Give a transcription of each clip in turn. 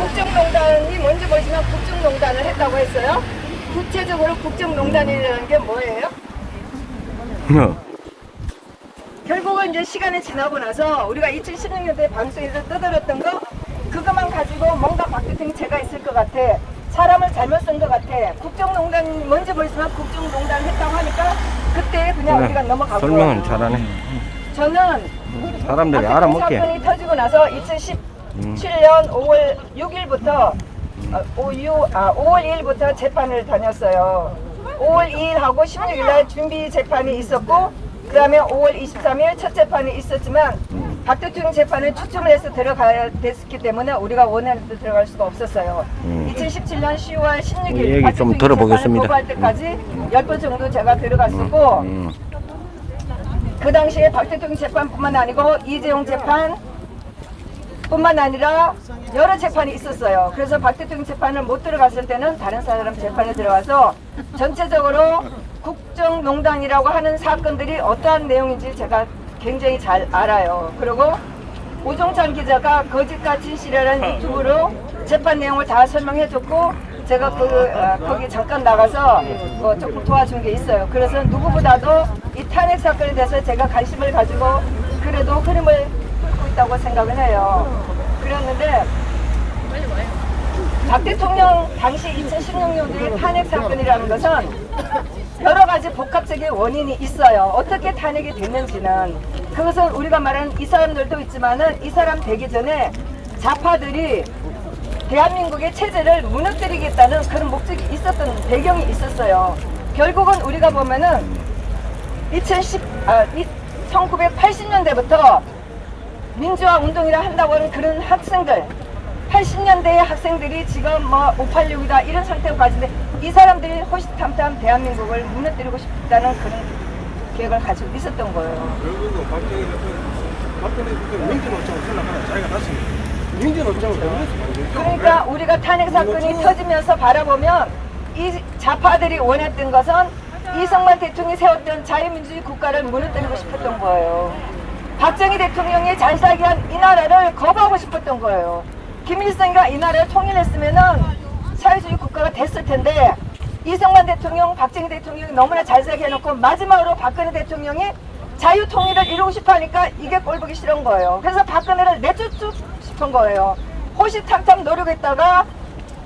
국정농단이 뭔지 보시면 국정농단을 했다고 했어요. 구체적으로 국정농단이라는 게 뭐예요? 결국은 이제 시간이 지나고 나서 우리가 2016년도에 방송에서 떠들었던 거 그것만 가지고 뭔가 박대통령 죄가 있을 것 같아. 사람을 잘못 쓴 것 같아. 국정농단이 뭔지 보시면 국정농단 했다고 하니까 그때 그냥 우리가 넘어가고. 설명은 잘하네. 저는 사람들이 알아먹게. 사건이 터지고 나서 2017년 5월 6일부터 5월 2일부터 재판을 다녔어요. 5월 2일하고 16일날 준비 재판이 있었고 그 다음에 5월 23일 첫 재판이 있었지만 박 대통령 재판에 추첨을 해서 들어가야 됐기 때문에 우리가 원하는 데 들어갈 수가 없었어요. 2017년 10월 16일 얘기 좀 들어보겠습니다. 보고할 때까지 10번 정도 제가 들어갔었고 그 당시에 박 대통령 재판뿐만 아니고 이재용 재판 뿐만 아니라 여러 재판이 있었어요. 그래서 박 대통령 재판을 못 들어갔을 때는 다른 사람 재판에 들어가서 전체적으로 국정농단이라고 하는 사건들이 어떠한 내용인지 제가 굉장히 잘 알아요. 그리고 오종찬 기자가 거짓과 진실이라는 유튜브로 재판 내용을 다 설명해줬고 제가 거기 잠깐 나가서 조금 도와준 게 있어요. 그래서 누구보다도 이 탄핵 사건에 대해서 제가 관심을 가지고 그래도 흐름을 뚫고 있다고 생각을 해요. 그랬는데 박 대통령 당시 2016년도의 탄핵 사건이라는 것은 여러 가지 복합적인 원인이 있어요. 어떻게 탄핵이 됐는지는 그것은 우리가 말하는 이 사람들도 있지만은 이 사람 되기 전에 좌파들이 대한민국의 체제를 무너뜨리겠다는 그런 목적이 있었던 배경이 있었어요. 결국은 우리가 보면은 1980년대부터 민주화 운동이라 한다고 하는 그런 학생들 80년대의 학생들이 지금 586이다 이런 상태로 가지는데 이 사람들이 호시탐탐 대한민국을 무너뜨리고 싶다는 그런 계획을 가지고 있었던 거예요. 결국은 박정희 대통령 민주노총을 설립하는 자기가 났습니다. 민주노총을 그러니까 우리가 탄핵 사건이 터지면서 바라보면 이 좌파들이 원했던 것은 이승만 대통령이 세웠던 자유민주주의 국가를 무너뜨리고 싶었던 거예요. 박정희 대통령이 잘 살게 한 이 나라를 거부하고 싶었던 거예요. 김일성이가 이 나라를 통일했으면은 사회주의 국가가 됐을 텐데 이승만 대통령, 박정희 대통령이 너무나 잘 살게 해놓고 마지막으로 박근혜 대통령이 자유통일을 이루고 싶어 하니까 이게 꼴보기 싫은 거예요. 그래서 박근혜를 내쫓고 싶은 거예요. 호시탐탐 노력했다가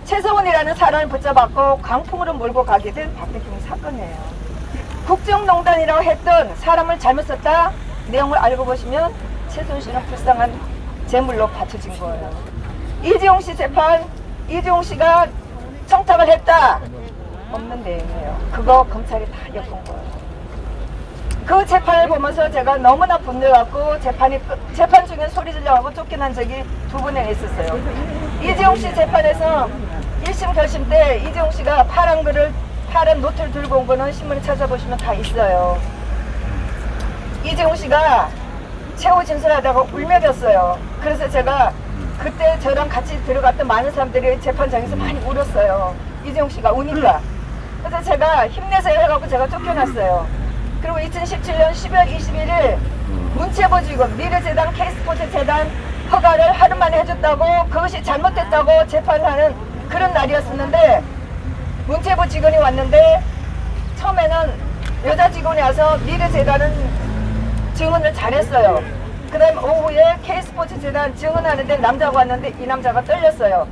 최서원이라는 사람을 붙잡았고 강풍으로 몰고 가게 된 박 대통령 사건이에요. 국정농단이라고 했던 사람을 잘못 썼다 내용을 알고 보시면 최소원 씨는 불쌍한 제물로 바쳐진 거예요. 이재용 씨 재판, 이재용 씨가 청탁을 했다 없는 내용이에요. 그거 검찰이 다 엮은 거예요. 그 재판을 보면서 제가 너무나 분노해갖고 재판 중에 소리 질러가고 쫓겨난 적이 2번이나 있었어요. 이재용 씨 재판에서 1심 결심 때 이재용 씨가 파란 노트를 들고 온 거는 신문에 찾아보시면 다 있어요. 이재용 씨가 최후 진술하다가 울먹였어요. 그래서 제가 그때 저랑 같이 들어갔던 많은 사람들이 재판장에서 많이 울었어요. 이재용 씨가 우니까. 그래서 제가 힘내세요 해갖고 제가 쫓겨났어요. 그리고 2017년 12월 21일 문체부지검 미래재단 K스포츠재단 허가를 하루 만에 해줬다고 그것이 잘못됐다고 재판하는 그런 날이었었는데 문체부 직원이 왔는데 처음에는 여자 직원이 와서 미래재단은 증언을 잘했어요. 그 다음 오후에 K스포츠재단 증언하는데 남자가 왔는데 이 남자가 떨렸어요.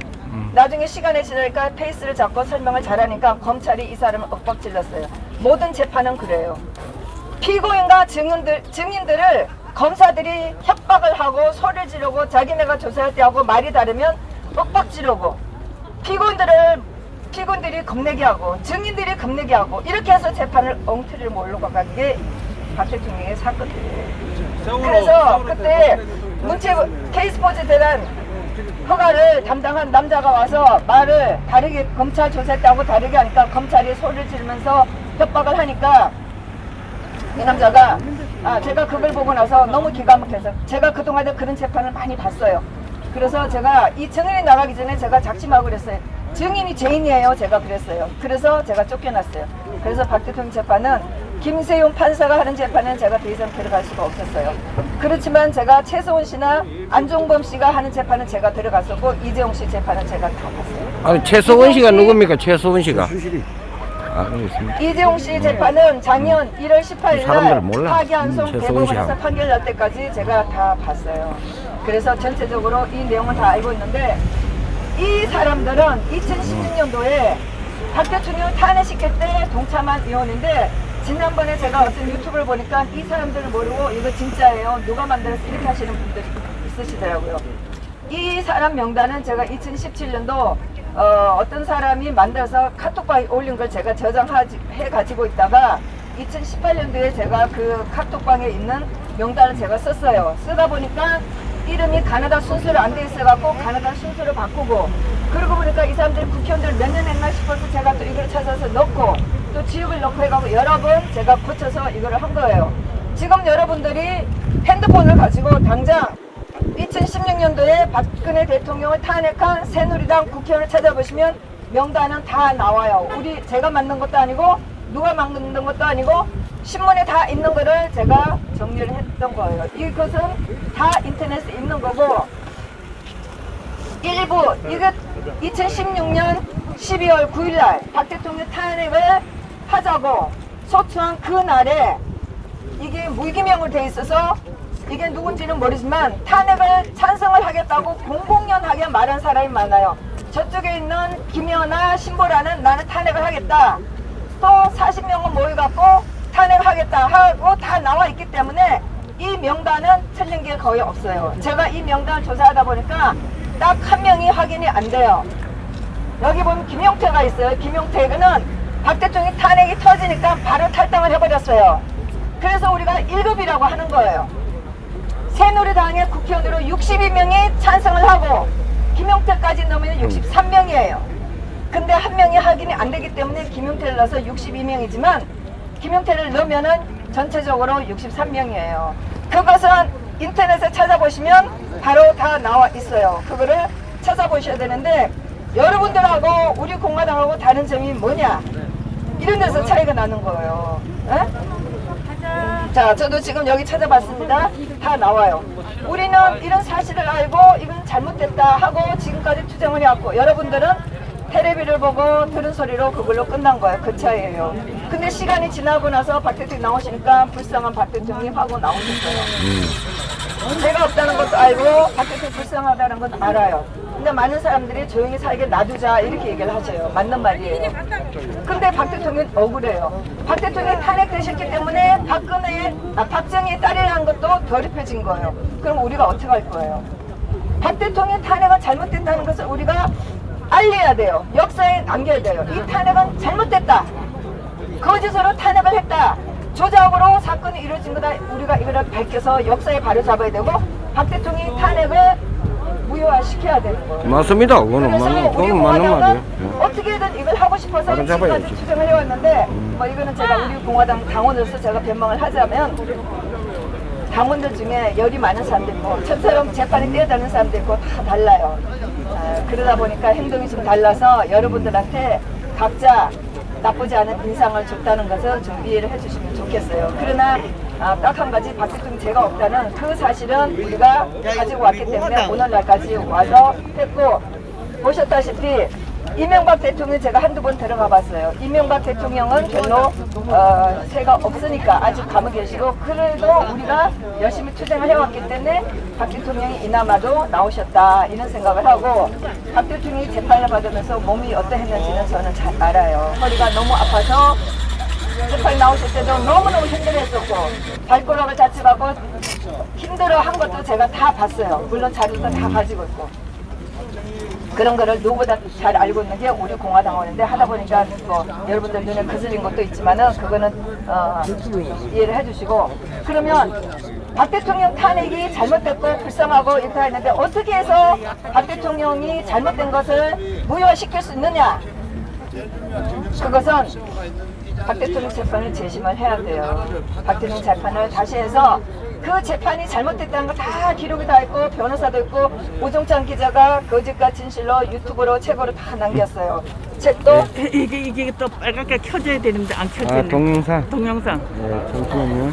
나중에 시간이 지나니까 페이스를 잡고 설명을 잘하니까 검찰이 이 사람을 엇박질렀어요. 모든 재판은 그래요. 피고인과 증인들을 검사들이 협박을 하고 소리를 지르고 자기네가 조사할 때 하고 말이 다르면 엇박지르고 피고인들이 겁내게 하고 증인들이 겁내게 하고 이렇게 해서 재판을 엉터리를 몰고 간 게 박 대통령의 사건들이에요. 그래서 그때 문체부 K스포츠재단 허가를 담당한 남자가 와서 말을 다르게 검찰 조사할 때 하고 다르게 하니까 검찰이 소리를 지르면서 협박을 하니까 이 남자가 제가 그걸 보고 나서 너무 기가 막혀서 제가 그동안에 그런 재판을 많이 봤어요. 그래서 제가 이 증인이 나가기 전에 제가 작심하고 그랬어요. 증인이 죄인이에요 제가 그랬어요. 그래서 제가 쫓겨났어요. 그래서 박 대통령 재판은 김세용 판사가 하는 재판은 제가 더 이상 들어갈 수가 없었어요. 그렇지만 제가 최소원 씨나 안종범 씨가 하는 재판은 제가 들어갔었고 이재용 씨 재판은 제가 다 봤어요. 아니 최소원 씨가 누굽니까? 최소원 씨가. 수실이. 알겠습니다. 이재용 씨 재판은 작년 1월 18일 사람들 날 몰라. 파기환송 최소원 대법원에서 씨하고. 판결 날 때까지 제가 다 봤어요. 그래서 전체적으로 이 내용을 다 알고 있는데 이 사람들은 2016년도에 박 대통령 탄핵시킬 때 동참한 의원인데 지난번에 제가 어떤 유튜브를 보니까 이 사람들을 모르고 이거 진짜예요. 누가 만들었어? 이렇게 하시는 분들이 있으시더라고요. 이 사람 명단은 제가 2017년도 어떤 사람이 만들어서 카톡방에 올린 걸 제가 저장해 가지고 있다가 2018년도에 제가 그 카톡방에 있는 명단을 제가 썼어요. 쓰다 보니까 이름이 가나다 순서로 안 돼 있어갖고 가나다 순서로 바꾸고 그러고 보니까 이 사람들이 국회의원들 몇 년 했나 싶어서 제가 또 이걸 찾아서 넣고 또 지역을 넣고 해가지고 여러 번 제가 고쳐서 이거를 한 거예요. 지금 여러분들이 핸드폰을 가지고 당장 2016년도에 박근혜 대통령을 탄핵한 새누리당 국회의원을 찾아보시면 명단은 다 나와요. 제가 만든 것도 아니고 누가 만든 것도 아니고 신문에 다 있는 거를 제가 정리를 했던 거예요. 이것은 다 인터넷에 있는 거고 일부 이거 2016년 12월 9일 날 박 대통령 탄핵을 하자고 소추한 그 날에 이게 무기명으로 돼 있어서 이게 누군지는 모르지만 탄핵을 찬성을 하겠다고 공공연하게 말한 사람이 많아요. 저쪽에 있는 김연아 신보라는 나는 탄핵을 하겠다. 또 40명은 모여갖고 탄핵을 하겠다 하고 다 나와 있기 때문에 이 명단은 틀린 게 거의 없어요. 제가 이 명단을 조사하다 보니까 딱 한 명이 확인이 안 돼요. 여기 보면 김용태가 있어요. 김용태는 박 대통령이 탄핵이 터지니까 바로 탈당을 해버렸어요. 그래서 우리가 1급이라고 하는 거예요. 새누리당의 국회의원으로 62명이 찬성을 하고 김용태까지 넣으면 63명이에요. 근데 한 명이 확인이 안 되기 때문에 김용태를 넣어서 62명이지만 김용태를 넣으면은 전체적으로 63명이에요. 그것은 인터넷에 찾아보시면 바로 다 나와 있어요. 그거를 찾아보셔야 되는데 여러분들하고 우리 공화당하고 다른 점이 뭐냐? 이런 데서 차이가 나는 거예요. 에? 자, 저도 지금 여기 찾아봤습니다. 다 나와요. 우리는 이런 사실을 알고 이건 잘못됐다 하고 지금까지 투쟁을 해왔고 여러분들은 텔레비를 보고 들은 소리로 그걸로 끝난 거예요. 그 차이예요. 근데 시간이 지나고 나서 박 대통령이 나오시니까 불쌍한 박 대통령이 하고 나오셨어요. 제가 없다는 것도 알고 박 대통령이 불쌍하다는 건 알아요. 근데 많은 사람들이 조용히 살게 놔두자 이렇게 얘기를 하셔요. 맞는 말이에요. 근데 박 대통령은 억울해요. 박 대통령이 탄핵되셨기 때문에 박정희의 딸이라는 것도 더럽혀진 거예요. 그럼 우리가 어떻게 할 거예요? 박 대통령의 탄핵은 잘못됐다는 것을 우리가 알려야 돼요. 역사에 남겨야 돼요. 이 탄핵은 잘못됐다. 거짓으로 탄핵을 했다. 조작으로 사건이 이루어진 거다. 우리가 이거를 밝혀서 역사에 바로잡아야 되고 박 대통령이 탄핵을 무효화시켜야 되는 거예요. 맞습니다. 그거는 그래서 맞는, 우리 그거는 맞는 공화당은 말이에요. 어떻게든 이걸 하고 싶어서 바로 지금까지 잡아야지. 투쟁을 해왔는데 뭐 이거는 제가 우리 공화당 당원으로서 제가 변명을 하자면 당원들 중에 열이 많은 사람들 있고 저처럼 재판에 뛰어다니는 사람들 있고 다 달라요. 그러다 보니까 행동이 좀 달라서 여러분들한테 각자 나쁘지 않은 인상을 줬다는 것을 좀 이해를 해주시면 좋겠어요. 그러나 딱 한 가지 박 대통령 죄가 없다는 그 사실은 우리가 가지고 왔기 때문에 오늘날까지 와서 했고 보셨다시피 이명박 대통령 제가 한두 번 들어가 봤어요. 이명박 대통령은 별로 새가 없으니까 아직 감옥에 계시고 그래도 우리가 열심히 투쟁을 해왔기 때문에 박 대통령이 이나마도 나오셨다 이런 생각을 하고 박 대통령이 재판을 받으면서 몸이 어떠했는지는 저는 잘 알아요. 허리가 너무 아파서 재판 나오실 때도 너무너무 힘들었었고 발가락을 다치고 힘들어한 것도 제가 다 봤어요. 물론 자료도 다 가지고 있고 그런 거를 누구보다 잘 알고 있는 게 우리 공화당원인데 하다 보니까 뭐 여러분들 눈에 거슬린 것도 있지만은 그거는 이해를 해주시고 그러면 박 대통령 탄핵이 잘못됐고 불쌍하고 이렇게 했는데 어떻게 해서 박 대통령이 잘못된 것을 무효화시킬 수 있느냐? 그것은 박 대통령 재판을 재심을 해야 돼요. 박 대통령 재판을 다시 해서 그 재판이 잘못됐다는 거 다 기록이 다 있고 변호사도 있고 오종찬 기자가 거짓과 진실로 유튜브로 책으로 다 남겼어요. 책도 이게 또 빨갛게 켜져야 되는데 안 아, 켜지네. 동영상. 동영상. 네, 잠시만요.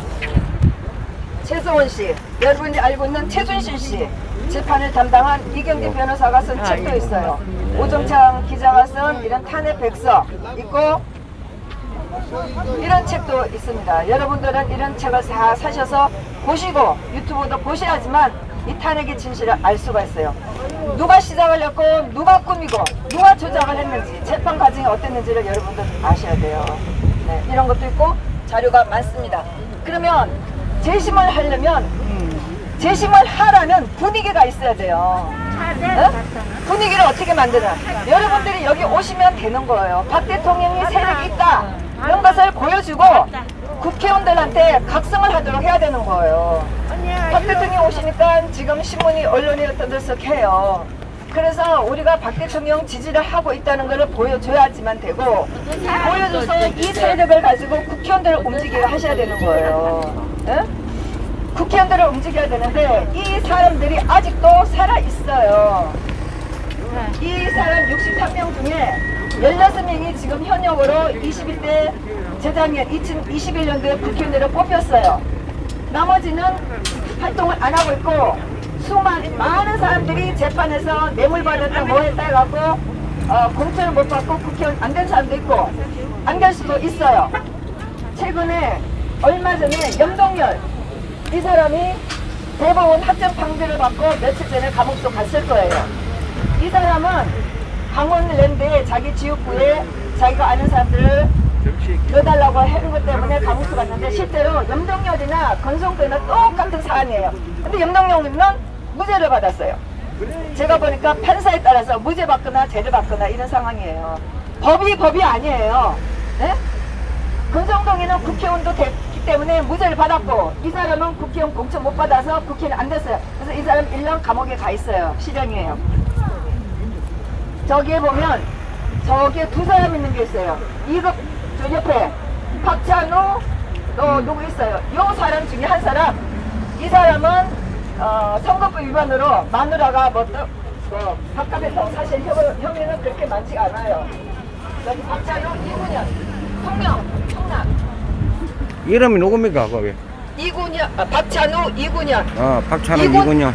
최소원 씨, 여러분이 알고 있는 최순실 씨 재판을 담당한 이경재 변호사가 쓴 책도 있어요. 오종찬 기자가 쓴 이런 탄핵 백서 있고 이런 책도 있습니다. 여러분들은 이런 책을 다 사셔서 보시고 유튜브도 보셔야지만 이 탄핵의 진실을 알 수가 있어요. 누가 시작을 했고 누가 꾸미고 누가 조작을 했는지 재판 과정이 어땠는지를 여러분들 아셔야 돼요. 네, 이런 것도 있고 자료가 많습니다. 그러면 재심을 하려면 재심을 하라면 분위기가 있어야 돼요. 분위기를 어떻게 만드냐? 여러분들이 여기 오시면 되는 거예요. 박 대통령이 세력이 있다 이런 것을 보여주고 국회의원들한테 각성을 하도록 해야 되는 거예요. 박 대통령이 오시니까 지금 신문이 언론이 떠들썩해요. 그래서 우리가 박 대통령 지지를 하고 있다는 것을 보여줘야지만 되고 보여줘서 이 세력을 가지고 국회의원들을 움직이게 하셔야 되는 거예요. 국회의원들을 움직여야 되는데 이 사람들이 아직도 살아있어요. 이 사람 63명 중에 16명이 지금 현역으로 21대 재작년 2021년도에 국회의원으로 뽑혔어요. 나머지는 활동을 안 하고 있고 많은 사람들이 재판에서 뇌물 받았다 뭐 했다 해갖고 공천을 못 받고 국회의원 안 된 사람도 있고 안 될 수도 있어요. 최근에 얼마 전에 염동열 이 사람이 대법원 합정 판결을 받고 며칠 전에 감옥도 갔을 거예요. 이 사람은 강원랜드에 자기 지역구에 자기가 아는 사람들을 넣어달라고 하는 것 때문에 감옥도 갔는데 실제로 염동열이나 건성도나 똑같은 사안이에요. 근데 염동열은 무죄를 받았어요. 제가 보니까 판사에 따라서 무죄 받거나 죄를 받거나 이런 상황이에요. 법이 아니에요. 네? 건성동이는 국회의원도 됐기 때문에 무죄를 받았고 이 사람은 국회의원 공천 못 받아서 국회의원 안 됐어요. 그래서 이 사람 1년 감옥에 가 있어요. 실형이에요. 저기에 보면 저기에 두 사람 있는 게 있어요. 이거 저 옆에 박찬호 또 누구 있어요. 요 사람 중에 한 사람 이 사람은 선거법 위반으로 마누라가 바깥에서 사실 혐의는 그렇게 많지 않아요. 여기 박찬호, 이군현, 성남 이름이 누굽니까, 거기? 박찬호, 이군현. 박찬호, 이군현.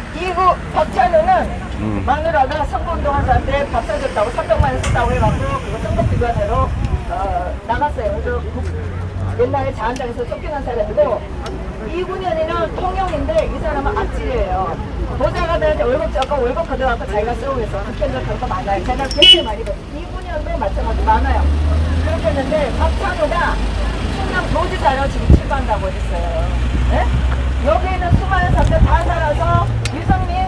박찬호는 마누라가 선거운동한 사람한테 밥 사줬다고 300만 원 썼다고 해갖고 그거 선거법 위반으로 나갔어요. 그래서 옛날에 자한당에서 쫓겨난 사람이고 이군현이는 통영인데 이 사람은 악질이에요. 보좌관들한테 월급 적고 월급 걷어갖고 자기가 쓰고 있어. 국회의원들 그런 거 많아요. 제가 굉장히 많이 봤어요. 이군현도 마찬가지 많아요. 그렇게 했는데 박찬호가 충남 도지사로 지금 출마한다고 했어요. 네? 여기에는 수많은 사람들 다 살아서 유성민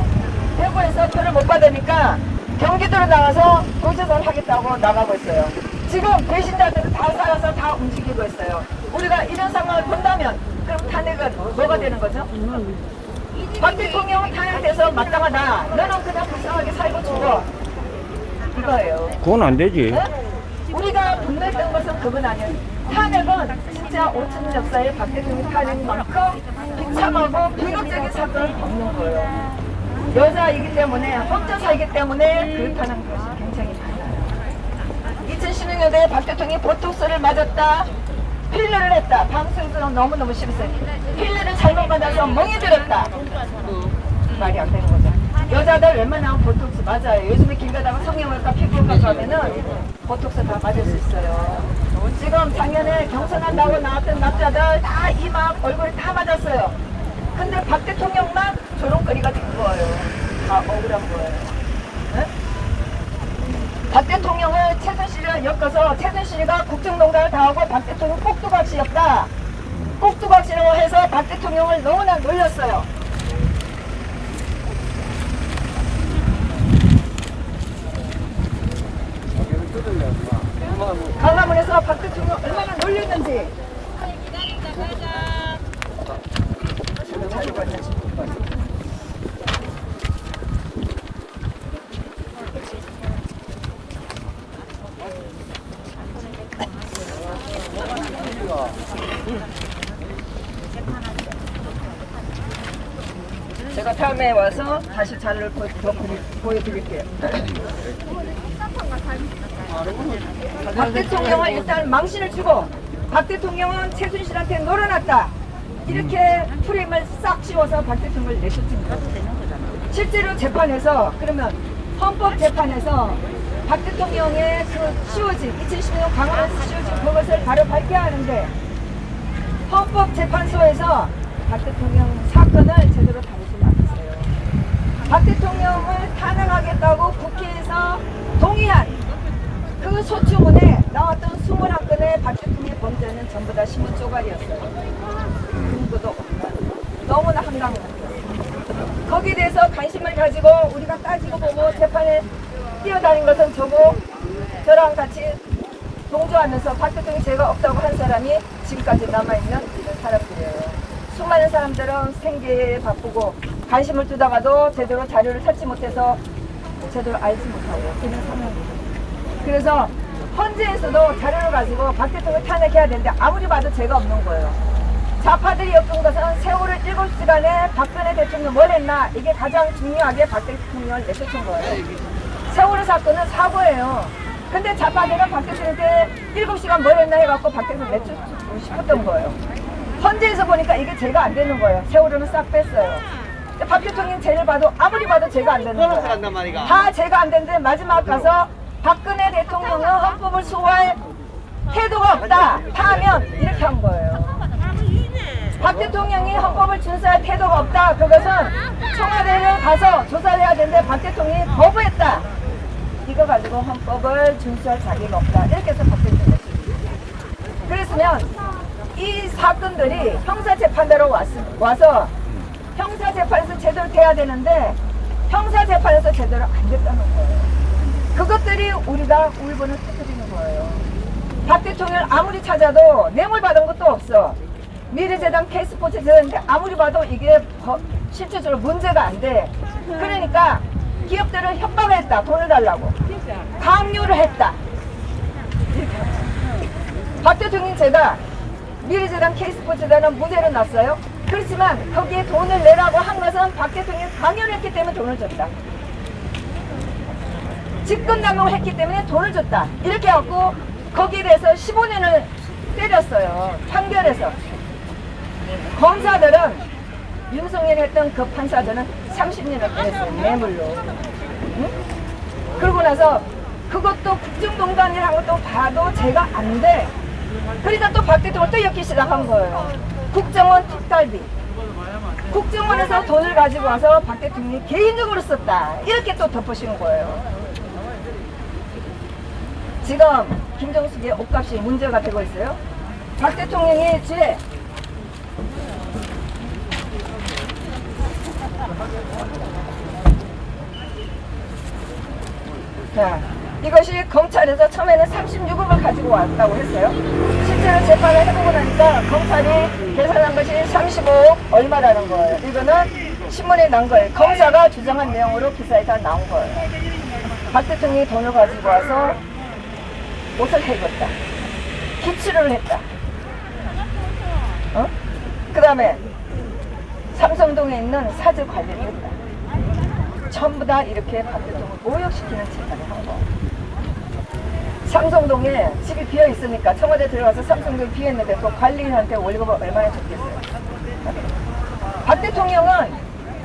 대구에서 표를 못 받으니까 경기도로 나가서 도지사를 하겠다고 나가고 있어요. 지금 배신자들은 다 살아서 다 움직이고 있어요. 우리가 이런 상황을 본다면 그럼 탄핵은 뭐가 되는 거죠? 박 대통령은 탄핵돼서 마땅하다. 너는 그냥 불쌍하게 살고 죽어. 이거예요. 그건 안 되지. 네? 우리가 분노했던 것은 그건 아니에요. 탄핵은 진짜 5천 역사에 박 대통령 탄핵만큼 비참하고 비극적인 사건은 없는 거예요. 여자이기 때문에 혼자 살기 때문에 그렇다는 것이 굉장히 많아요. 2016년도에 박 대통령이 보톡스를 맞았다. 필러를 했다. 방송에서 너무너무 심했어요. 필러를 잘못 받아서 멍이 들었다. 말이 안 되는 거죠. 여자들 웬만하면 보톡스 맞아요. 요즘에 길 가다가 성형외과 피부과 가면은 보톡스 다 맞을 수 있어요. 지금 작년에 경선한다고 나왔던 남자들 다 이마 얼굴 다 맞았어요. 근데 박 대통령만 조롱거리가 된 거예요. 다 억울한 거예요. 네? 박 대통령을 최순실을 엮어서 최순실이가 국정농단을 당하고 박 대통령 꼭두각시였다. 꼭두각시라고 해서 박 대통령을 너무나 놀렸어요. 강화문에서 박 대통령 얼마나 놀렸는지. 제가 다음에 와서 다시 자료를 더 보여드릴게요. 박 대통령은 일단 망신을 주고 박 대통령은 최순실한테 놀아놨다. 이렇게 프레임을 싹 씌워서 박 대통령을 내쫓습니다. 실제로 재판에서 그러면 헌법재판에서 박 대통령의 그 씌워진 2016년 강화에서 씌워진 그것을 바로 밝혀야 하는데 헌법재판소에서 박 대통령 사건을 제대로 다루지 않았어요. 박 대통령을 탄핵하겠다고 국회에서 동의한 그 소추문에 나왔던 21건의 박 대통령의 범죄는 전부 다 신문 쪼가리였어요. 근거도 없다. 너무나 한강합니다. 거기에 대해서 관심을 가지고 우리가 따지고 보고 재판에 뛰어다닌 것은 저랑 같이 동조하면서 박 대통령이 죄가 없다고 한 사람이 지금까지 남아있는 이런 사람들이에요. 수많은 사람들은 생계에 바쁘고 관심을 두다가도 제대로 자료를 찾지 못해서 제대로 알지 못하고 이런 상황입니다. 그래서 헌재에서도 자료를 가지고 박 대통령을 탄핵해야 되는데 아무리 봐도 죄가 없는 거예요. 좌파들이 엮은 것은 세월을 7시간에 박근혜 대통령 뭘 했나 이게 가장 중요하게 박 대통령을 내쫓은 거예요. 세월호 사건은 사고예요. 근데 좌파들은 박 대통령한테 7시간 뭘 했나 해갖고 박 대통령 내쫓고 싶었던 거예요. 헌재에서 보니까 이게 죄가 안 되는 거예요. 세월호는 싹 뺐어요. 박 대통령 죄를 봐도 아무리 봐도 죄가 안 되는 거예요. 다 죄가 안 되는데 마지막 가서 박근혜 대통령은 헌법을 소화할 태도가 없다. 다 하면 이렇게 한 거예요. 박 대통령이 헌법을 준수할 태도가 없다. 그것은 청와대를 가서 조사를 해야 되는데 박 대통령이 거부했다. 이거 가지고 헌법을 준수할 자격이 없다. 이렇게 해서 박 대통령이 그랬으면 이 사건들이 형사재판대로 와서 형사재판에서 제대로 돼야 되는데 형사재판에서 제대로 안 됐다는 거예요. 그것들이 우리가 울분을 터뜨리는 거예요. 박 대통령 아무리 찾아도 뇌물 받은 것도 없어. 미래재단 K스포츠 재단인데 아무리 봐도 이게 실질적으로 문제가 안 돼. 그러니까 기업들을 협박을 했다. 돈을 달라고. 강요를 했다. 박 대통령 제가 미래재단 K스포츠 재단은 무죄로 났어요. 그렇지만 거기에 돈을 내라고 한 것은 박 대통령이 강요를 했기 때문에 돈을 줬다. 직권남용을 했기 때문에 돈을 줬다. 이렇게 해갖고 거기에 대해서 15년을 때렸어요. 판결에서. 검사들은 윤석열이 했던 그 판사들은 30년을 때렸어요. 뇌물로. 응? 그러고 나서 그것도 국정농단이라는 것도 봐도 죄가 안 돼. 그러니까 또 박 대통령 또 엮기 시작한 거예요. 국정원 특달비. 국정원에서 돈을 가지고 와서 박 대통령이 개인적으로 썼다. 이렇게 또 덮으시는 거예요. 지금 김정숙의 옷값이 문제가 되고 있어요. 박 대통령의 죄. 자, 이것이 검찰에서 처음에는 36억을 가지고 왔다고 했어요. 실제로 재판을 해보고 나니까 검찰이 계산한 것이 35억 얼마라는 거예요. 이거는 신문에 난 거예요. 검사가 주장한 내용으로 기사에 다 나온 거예요. 박 대통령이 돈을 가지고 와서 옷을 해줬다. 기치를 했다. 그 다음에 삼성동에 있는 사주 관리를 했다. 전부 다 이렇게 박 대통령을 모욕시키는 짓을 한 거. 삼성동에 집이 비어 있으니까 청와대 들어가서 삼성동이 비어 있는데 또 관리인한테 월급을 얼마나 줬겠어요. 박 대통령은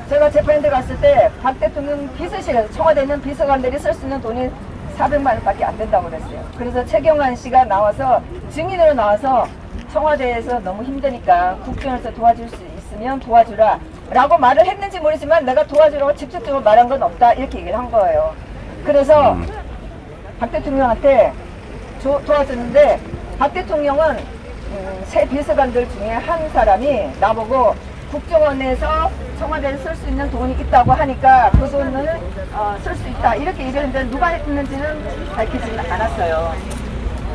제가 재판에 들어갔을 때 박 대통령 비서실에서 청와대에 있는 비서관들이 쓸 수 있는 돈이 400만 원밖에 안 된다고 그랬어요. 그래서 최경환 씨가 나와서 증인으로 나와서 청와대에서 너무 힘드니까 국정에서 도와줄 수 있으면 도와주라 라고 말을 했는지 모르지만 내가 도와주라고 직접적으로 말한 건 없다 이렇게 얘기를 한 거예요. 그래서 박 대통령한테 도와줬는데 박 대통령은 새 비서관들 중에 한 사람이 나보고 국정원에서 청와대에 쓸 수 있는 돈이 있다고 하니까 그 돈을 쓸 수 있다 이렇게 얘기를 했는데 누가 했는지는 밝히지는 않았어요.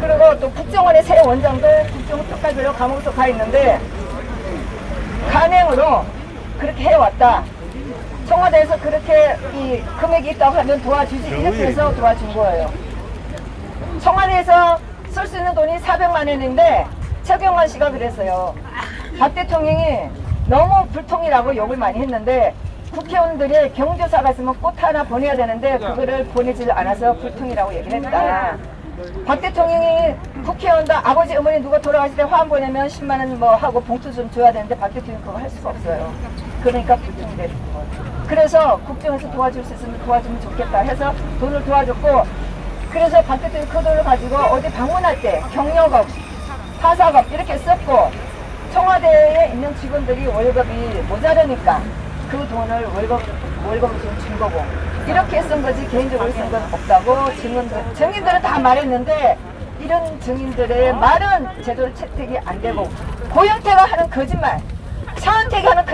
그리고 또 국정원의 새 원장도 국정원 특활비로 감옥서 가 있는데 간행으로 그렇게 해왔다. 청와대에서 그렇게 이 금액이 있다고 하면 도와주지 이렇게 해서 도와준 거예요. 청와대에서 쓸 수 있는 돈이 400만 원인데 최경환 씨가 그랬어요. 박 대통령이 너무 불통이라고 욕을 많이 했는데 국회의원들이 경조사가 있으면 꽃 하나 보내야 되는데 그거를 보내질 않아서 불통이라고 얘기를 했다. 박 대통령이 국회의원들 아버지 어머니 누가 돌아가실 때 화환 보내면 10만 원 뭐 하고 봉투 좀 줘야 되는데 박 대통령이 그거 할 수가 없어요. 그러니까 불통이 되는 거예요. 그래서 국정에서 도와줄 수 있으면 도와주면 좋겠다 해서 돈을 도와줬고, 그래서 박 대통령이 그 돈을 가지고 어디 방문할 때 경력업, 파사업 이렇게 썼고, 청와대에 있는 직원들이 월급이 모자르니까 그 돈을 월급을 좀 준 거고, 이렇게 쓴 거지 개인적으로 쓴 건 없다고 증인들은 다 말했는데, 이런 증인들의 말은 제대로 채택이 안 되고, 고영태가 하는 거짓말, 차은택이 하는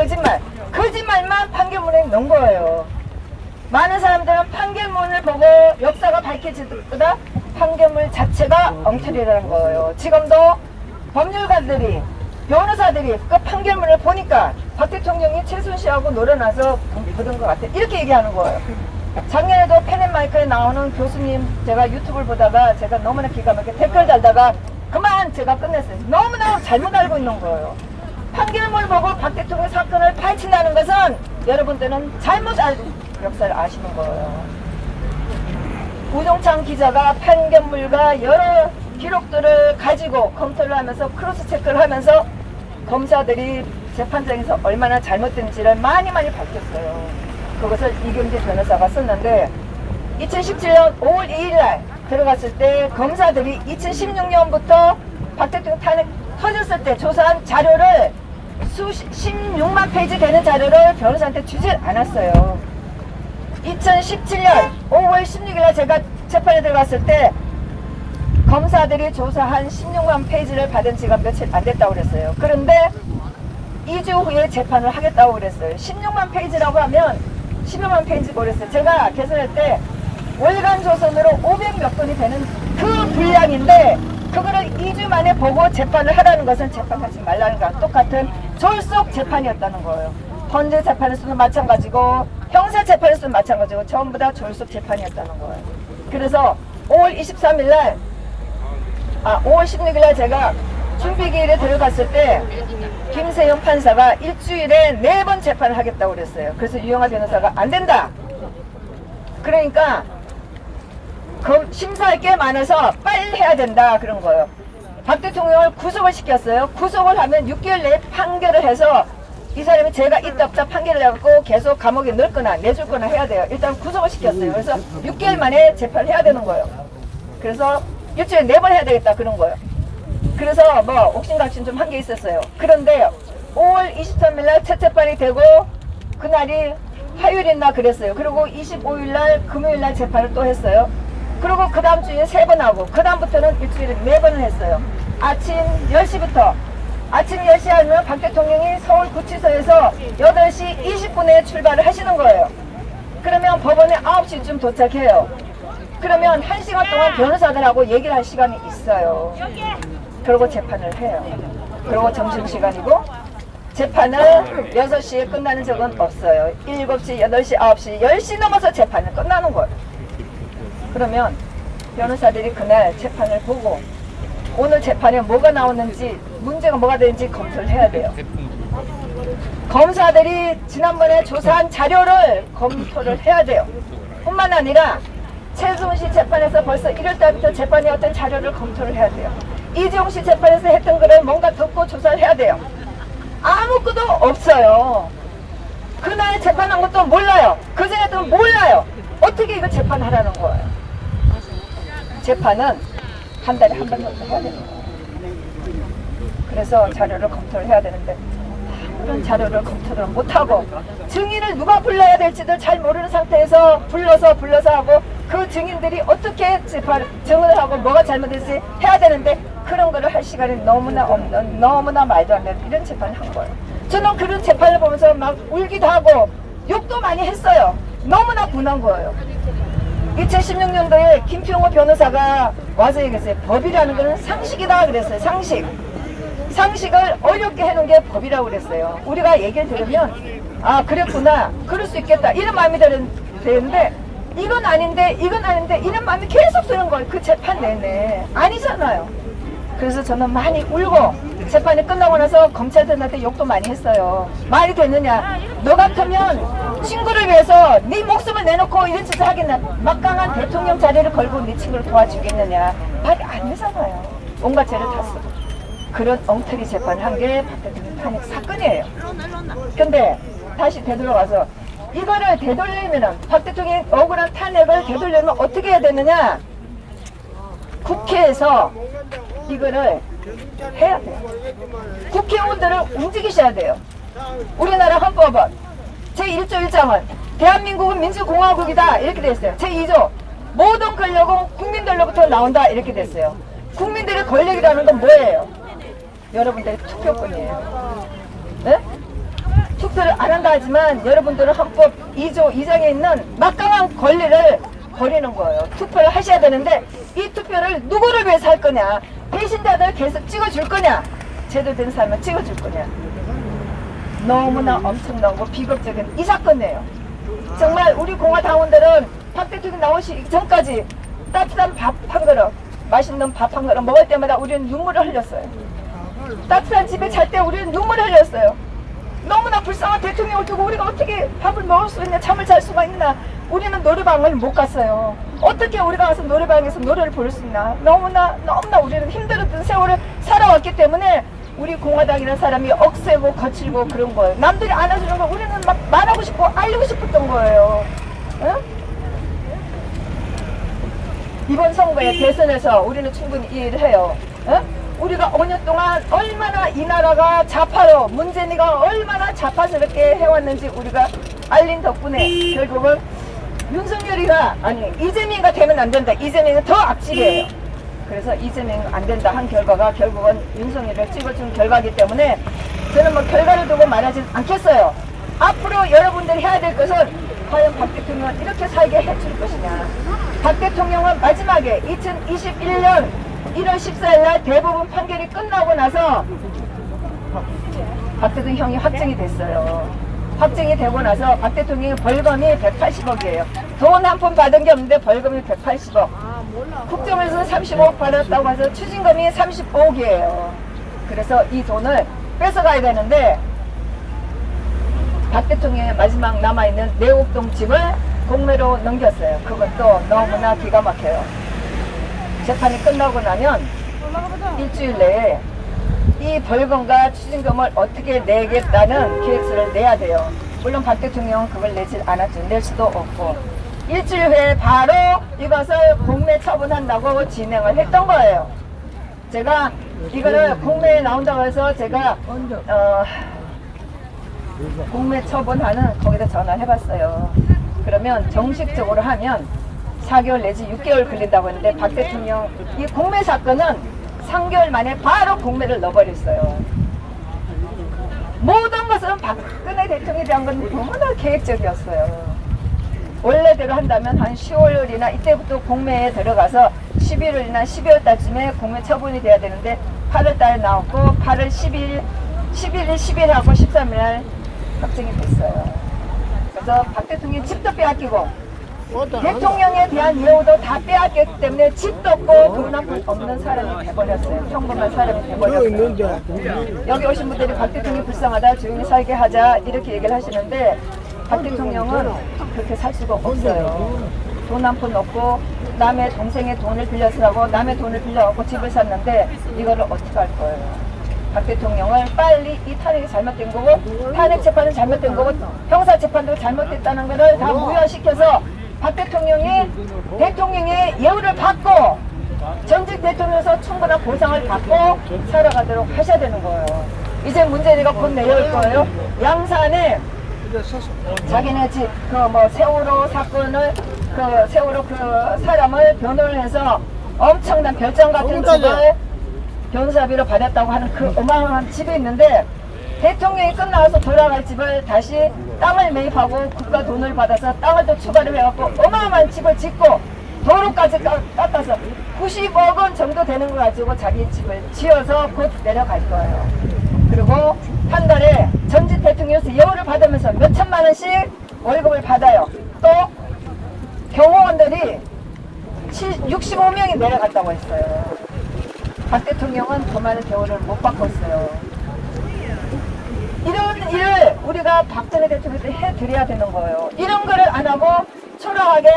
거짓말만 판결문에 넣은 거예요. 많은 사람들은 판결문을 보고 역사가 밝혀질 때보다 판결문 자체가 엉터리라는 거예요. 지금도 법률가들이, 변호사들이 그 판결문을 보니까 박 대통령이 최순실하고 놀아나서 보던 것 같아, 이렇게 얘기하는 거예요. 작년에도 펜앤마이크에 나오는 교수님, 제가 유튜브를 보다가 제가 너무나 기가 막히게 댓글 달다가 그만 제가 끝냈어요. 너무나 잘못 알고 있는 거예요. 판결문을 보고 박 대통령 사건을 파헤친다는 것은 여러분들은 잘못 알고 역사를 아시는 거예요. 우종창 기자가 판결문과 여러 기록들을 가지고 검토를 하면서 크로스 체크를 하면서 검사들이 재판장에서 얼마나 잘못된지를 많이 밝혔어요. 그것을 이경재 변호사가 썼는데, 2017년 5월 2일날 들어갔을 때 검사들이 2016년부터 박 대통령 탄핵 터졌을 때 조사한 자료를 16만 페이지 되는 자료를 변호사한테 주질 않았어요. 2017년 5월 16일날 제가 재판에 들어갔을 때 검사들이 조사한 16만 페이지를 받은 지가 며칠 안 됐다고 그랬어요. 그런데 2주 후에 재판을 하겠다고 그랬어요. 16만 페이지라고 하면 15만 페이지 그랬어요. 제가 계산할 때 월간 조선으로 500몇 건이 되는 그 분량인데, 그거를 2주 만에 보고 재판을 하라는 것은 재판하지 말라는 거랑 똑같은 졸속 재판이었다는 거예요. 헌재 재판에서도 마찬가지고 형사 재판에서도 마찬가지고 전부 다 졸속 재판이었다는 거예요. 그래서 5월 16일날 제가 준비기일에 들어갔을 때 김세영 판사가 일주일에 4번 재판을 하겠다고 그랬어요. 그래서 유영하 변호사가 안 된다. 그러니까 심사할 게 많아서 빨리 해야 된다 그런 거예요. 박 대통령을 구속을 시켰어요. 구속을 하면 6개월 내에 판결을 해서 이 사람이 죄가 있다 없다 판결을 해갖고 계속 감옥에 넣거나 내줄 거나 해야 돼요. 일단 구속을 시켰어요. 그래서 6개월 만에 재판을 해야 되는 거예요. 그래서 일주일에 4번 해야 되겠다 그런 거예요. 그래서 뭐 옥신각신 좀 한 게 있었어요. 그런데 5월 23일날 첫 재판이 되고 그날이 화요일이나 그랬어요. 그리고 25일날 금요일날 재판을 또 했어요. 그리고 그 다음 주에 3번 하고 그 다음부터는 일주일에 4번을 했어요. 아침 10시부터 아침 10시 하면 박 대통령이 서울구치소에서 8시 20분에 출발을 하시는 거예요. 그러면 법원에 9시쯤 도착해요. 그러면 1시간 동안 변호사들하고 얘기를 할 시간이 있어요. 그리고 재판을 해요. 그리고 점심시간이고 재판을 6시에 끝나는 적은 없어요. 7시, 8시, 9시, 10시 넘어서 재판은 끝나는 거예요. 그러면 변호사들이 그날 재판을 보고 오늘 재판에 뭐가 나오는지, 문제가 뭐가 되는지 검토를 해야 돼요. 검사들이 지난번에 조사한 자료를 검토를 해야 돼요. 뿐만 아니라 최순실 재판에서 벌써 1월달부터 재판에 어떤 자료를 검토를 해야 돼요. 이재용 씨 재판에서 했던 거를 뭔가 듣고 조사를 해야 돼요. 아무것도 없어요. 그날 재판한 것도 몰라요. 그전에도 몰라요. 어떻게 이거 재판하라는 거예요. 재판은 한 달에 한 번 정도 해야 되는 거예요. 그래서 자료를 검토를 해야 되는데 그런 자료를 검토를 못하고 증인을 누가 불러야 될지도 잘 모르는 상태에서 불러서 하고 그 증인들이 어떻게 증언을 하고 뭐가 잘못됐지 해야 되는데 그런 거를 할 시간이 너무나 없는, 너무나 말도 안 되는 이런 재판을 한 거예요. 저는 그런 재판을 보면서 막 울기도 하고 욕도 많이 했어요. 너무나 분한 거예요. 2016년도에 김평호 변호사가 와서 얘기했어요. 법이라는 거는 상식이다 그랬어요. 상식을 어렵게 해놓은 게 법이라고 그랬어요. 우리가 얘기를 들으면 아 그랬구나, 그럴 수 있겠다 이런 마음이 되는데 이건 아닌데 이런 마음이 계속 드는 거예요. 그 재판 내내. 아니잖아요. 그래서 저는 많이 울고 재판이 끝나고 나서 검찰들한테 욕도 많이 했어요. 말이 되느냐? 너 같으면 친구를 위해서 네 목숨을 내놓고 이런 짓을 하겠나? 막강한 대통령 자리를 걸고 네 친구를 도와주겠느냐? 말이 안 되잖아요. 온갖 죄를 다 쓰고. 그런 엉터리 재판을 한 게 박 대통령 탄핵 사건이에요. 근데 다시 되돌아와서 이거를 되돌리면은 박 대통령의 억울한 탄핵을 되돌리면 어떻게 해야 되느냐? 국회에서 이거를 해야 돼요. 국회의원들을 움직이셔야 돼요. 우리나라 헌법은 제1조 1장은 대한민국은 민주공화국이다 이렇게 돼 있어요. 제2조 모든 권력은 국민들로부터 나온다 이렇게 됐어요. 국민들의 권력이라는 건 뭐예요? 여러분들의 투표권이에요. 네? 투표를 안 한다 하지만 여러분들은 헌법 2조 2장에 있는 막강한 권리를 버리는 거예요. 투표를 하셔야 되는데 이 투표를 누구를 위해서 할 거냐? 배신자들 계속 찍어줄 거냐? 제대로 된 사람을 찍어줄 거냐? 너무나 엄청나고 비극적인 이 사건이에요. 정말 우리 공화당원들은 박 대통령 나오시기 전까지 따뜻한 밥 한 그릇, 맛있는 밥 한 그릇 먹을 때마다 우리는 눈물을 흘렸어요. 따뜻한 집에 잘 때 우리는 눈물을 흘렸어요. 너무나 불쌍한 대통령을 두고 우리가 어떻게 밥을 먹을 수 있냐, 잠을 잘 수가 있나. 우리는 노래방을 못 갔어요. 어떻게 우리가 가서 노래방에서 노래를 부를 수 있나. 너무나 우리는 힘들었던 세월을 살아왔기 때문에 우리 공화당이라는 사람이 억세고 거칠고 그런 거예요. 남들이 안아주는 거 우리는 막 말하고 싶고 알리고 싶었던 거예요. 응? 이번 선거에 대선에서 우리는 충분히 이해를 해요. 응? 우리가 5년 동안 얼마나 이 나라가 좌파로 문재인이가 얼마나 좌파스럽게 해왔는지 우리가 알린 덕분에 결국은 윤석열이가 아니 이재명이가 되면 안 된다. 이재명은 더 악질이에요. 그래서 이재명 안 된다 한 결과가 결국은 윤석열을 찍어준 결과이기 때문에 저는 뭐 결과를 두고 말하지 않겠어요. 앞으로 여러분들이 해야 될 것은 과연 박 대통령은 이렇게 살게 해줄 것이냐. 박 대통령은 마지막에 2021년 1월 14일 날 대법원 판결이 끝나고 나서 박 대통령이 확정이 됐어요. 확정이 되고 나서 박 대통령의 벌금이 180억이에요. 돈 한 푼 받은 게 없는데 벌금이 180억. 국정에서 35억 받았다고 해서 추징금이 35억이에요. 그래서 이 돈을 뺏어가야 되는데 박 대통령의 마지막 남아있는 내옥동 집을 공매로 넘겼어요. 그것도 너무나 기가 막혀요. 재판이 끝나고 나면 일주일 내에 이 벌금과 추징금을 어떻게 내겠다는 계획서를 내야 돼요. 물론 박 대통령은 그걸 내질 않았죠. 낼 수도 없고 일주일 후에 바로 이것을 공매 처분한다고 진행을 했던 거예요. 제가 이거를 공매에 나온다고 해서 제가 공매 처분하는 거기다 전화를 해봤어요. 그러면 정식적으로 하면 4개월 내지 6개월 걸린다고 했는데 박 대통령 이 공매 사건은 3개월 만에 바로 공매를 넣어버렸어요. 모든 것은 박근혜 대통령에 대한 건 너무나 계획적이었어요. 원래대로 한다면 한 10월이나 이때부터 공매에 들어가서 11월이나 12월 달쯤에 공매 처분이 돼야 되는데 8월 달에 나왔고 8월 10일, 11일, 10일하고 13일 날 확정이 됐어요. 그래서 박 대통령이 집도 빼앗기고 대통령에 대한 예우도 다 빼앗겼기 때문에 집도 없고 돈 한 푼 없는 사람이 돼버렸어요. 평범한 사람이 돼버렸어요. 여기 오신 분들이 박 대통령이 불쌍하다, 조용히 살게 하자 이렇게 얘기를 하시는데 박 대통령은 그렇게 살 수가 없어요. 돈 한 푼 없고 남의 동생의 돈을 빌려서 하고 남의 돈을 빌려갖고 집을 샀는데 이거를 어떻게 할 거예요. 박 대통령을 빨리 이 탄핵이 잘못된 거고 탄핵 재판은 잘못된 거고 형사 재판도 잘못됐다는 것을 다 무효시켜서 박 대통령이 대통령의 예우를 받고 전직 대통령에서 충분한 보상을 받고 살아가도록 하셔야 되는 거예요. 이제 문재인이가 곧 내려올 거예요. 양산에 자기네 집 그 뭐 세월호 사건을 그 세월호 그 사람을 변호를 해서 엄청난 별장 같은 집을 변호사비로 받았다고 하는 그 어마어마한 집이 있는데 대통령이 끝나서 돌아갈 집을 다시 땅을 매입하고 국가 돈을 받아서 땅을 또 추가로 해갖고 어마어마한 집을 짓고 도로까지 깎아서 90억 원 정도 되는 거 가지고 자기 집을 지어서 곧 내려갈 거예요. 그리고 한 달에 전직 대통령에서 예우를 받으면서 몇 천만 원씩 월급을 받아요. 또 경호원들이 65명이 내려갔다고 했어요. 박 대통령은 더 많은 대우를 못 받고 있어요. 이런 일을 우리가 박근혜 대통령한테 해드려야 되는 거예요. 이런 거를 안 하고 초라하게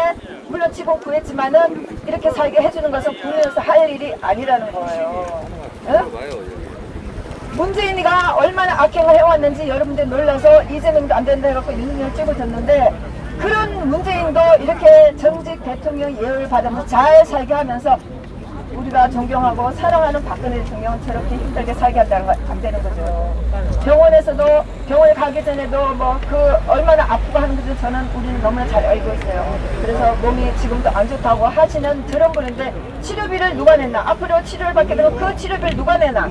물론 지금 구했지만은 이렇게 살게 해주는 것은 국민으로서 할 일이 아니라는 거예요. 응? 문재인이가 얼마나 악행을 해왔는지 여러분들 놀라서 이재명도 안 된다 해갖고 윤석열 찍어줬는데 그런 문재인도 이렇게 전직 대통령 예우를 받으면서 잘 살게 하면서 우리가 존경하고 사랑하는 박근혜 대통령은 저렇게 힘들게 살게 한다는 거 안 되는 거죠. 병원에서도 병원에 가기 전에도 뭐 그 얼마나 아프고 하는 것을 저는 우리는 너무나 잘 알고 있어요. 그래서 몸이 지금도 안 좋다고 하시는 저런 분인데 치료비를 누가 냈나? 앞으로 치료를 받게 되면 그 치료비를 누가 내나?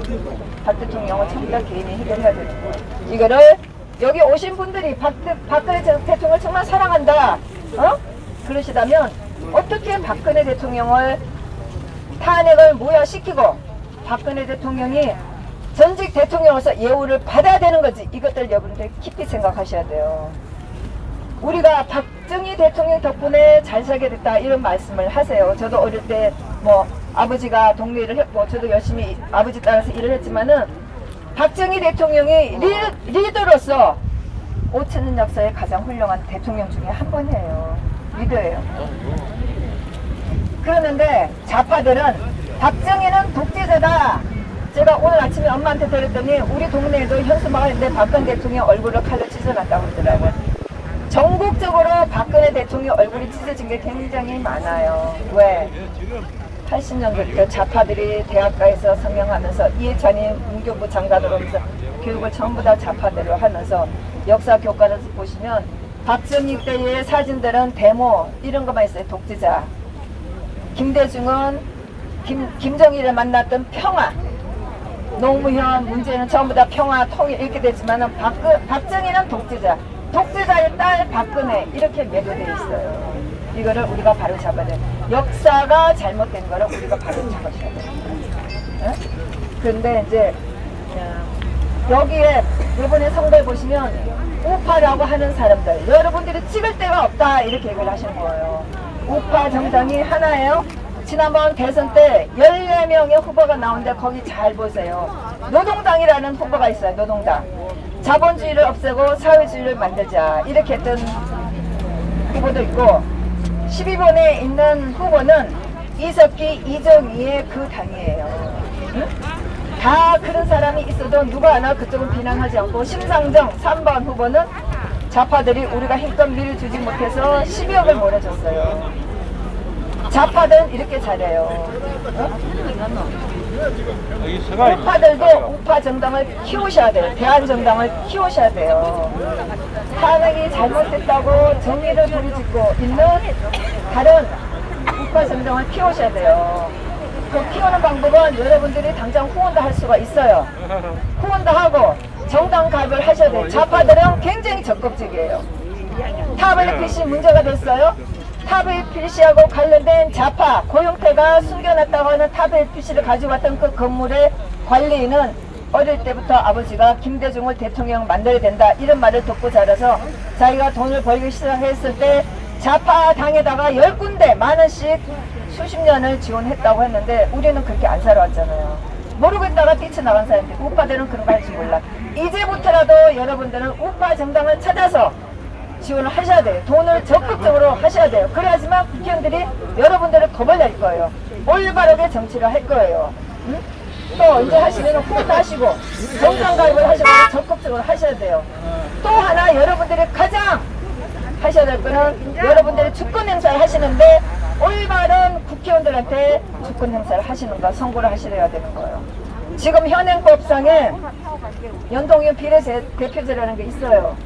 박 대통령은 전부 다 개인이 해결해야 되는 거예요. 이거를 여기 오신 분들이 박근혜 대통령을 정말 사랑한다. 그러시다면 어떻게 박근혜 대통령을 탄핵을 무효시키고 박근혜 대통령이 전직 대통령으로서 예우를 받아야 되는 거지. 이것들 여러분들 깊이 생각하셔야 돼요. 우리가 박정희 대통령 덕분에 잘 살게 됐다 이런 말씀을 하세요. 저도 어릴 때 뭐 아버지가 동료일을 했고 저도 열심히 아버지 따라서 일을 했지만은 박정희 대통령이 리더로서 5천년 역사의 가장 훌륭한 대통령 중에 한 분이에요. 리더예요. 그러는데 좌파들은 박정희는 독재자다. 제가 오늘 아침에 엄마한테 들었더니 우리 동네에도 현수마을인데 박근혜 대통령 얼굴을 칼로 찢어놨다고 그러더라고요. 전국적으로 박근혜 대통령 얼굴이 찢어진 게 굉장히 많아요. 왜? 80년대 좌파들이 대학가에서 성명하면서 이해찬이 문교부 장관으로 하면서 교육을 전부 다 좌파대로 하면서 역사 교과를 보시면 박정희 때의 사진들은 데모 이런 것만 있어요. 독재자. 김대중은 김정일을 만났던 평화, 노무현, 문재인은 전부 다 평화, 통일 이렇게 됐지만은 박정희는 독재자, 독재자의 딸 박근혜 이렇게 매도돼 있어요. 이거를 우리가 바로 잡아야 돼. 역사가 잘못된 거를 우리가 바로 잡아줘야 돼. 응? 그런데 이제 여기에 이번에 선거에 보시면 우파라고 하는 사람들, 여러분들이 찍을 데가 없다 이렇게 얘기를 하시는 거예요. 우파 정당이 하나예요. 지난번 대선 때 14명의 후보가 나오는데 거기 잘 보세요. 노동당이라는 후보가 있어요. 노동당. 자본주의를 없애고 사회주의를 만들자 이렇게 했던 후보도 있고 12번에 있는 후보는 이석기, 이정희의 그 당이에요. 응? 다 그런 사람이 있어도 누가 하나 그쪽은 비난하지 않고 심상정 3번 후보는 좌파들이 우리가 힘껏 밀어주지 못해서 12억을 몰아줬어요. 좌파들은 이렇게 잘해요. 우파들도 우파 정당을 키우셔야 돼요. 대한 정당을 키우셔야 돼요. 탄핵이 잘못됐다고 정의를 부르짖고 있는 다른 우파 정당을 키우셔야 돼요. 그 키우는 방법은 여러분들이 당장 후원도 할 수가 있어요. 후원도 하고 정당 가입을 하셔야 돼요. 좌파들은 굉장히 적극적이에요. 타블릿PC 문제가 됐어요. 타블릿PC하고 관련된 좌파 고용태가 숨겨놨다고 하는 타블릿PC를 가지고 왔던 그 건물의 관리인은 어릴 때부터 아버지가 김대중을 대통령 만들어야 된다 이런 말을 듣고 자라서 자기가 돈을 벌기 시작했을 때 좌파 당에다가 10군데 만원씩 수십 년을 지원했다고 했는데 우리는 그렇게 안 살아왔잖아요. 모르고 있다가 뛰쳐나간 사람들, 우파들은 그런 거 할 줄 몰라. 이제부터라도 여러분들은 우파 정당을 찾아서 지원을 하셔야 돼요. 돈을 적극적으로 하셔야 돼요. 그래야지만 국회의원들이 여러분들을 거벌낼 거예요. 올바르게 정치를 할 거예요. 응? 또 이제 하시면 후원도 하시고 정당 가입을 하시고 적극적으로 하셔야 돼요. 또 하나 여러분들이 가장 하셔야 될 거는 여러분들이 주권 행사를 하시는데 올바른 국회의원들한테 주권 행사를 하시는 거 선고를 하셔야 되는 거예요. 지금 현행법상에 연동형 비례대표제라는 게 있어요.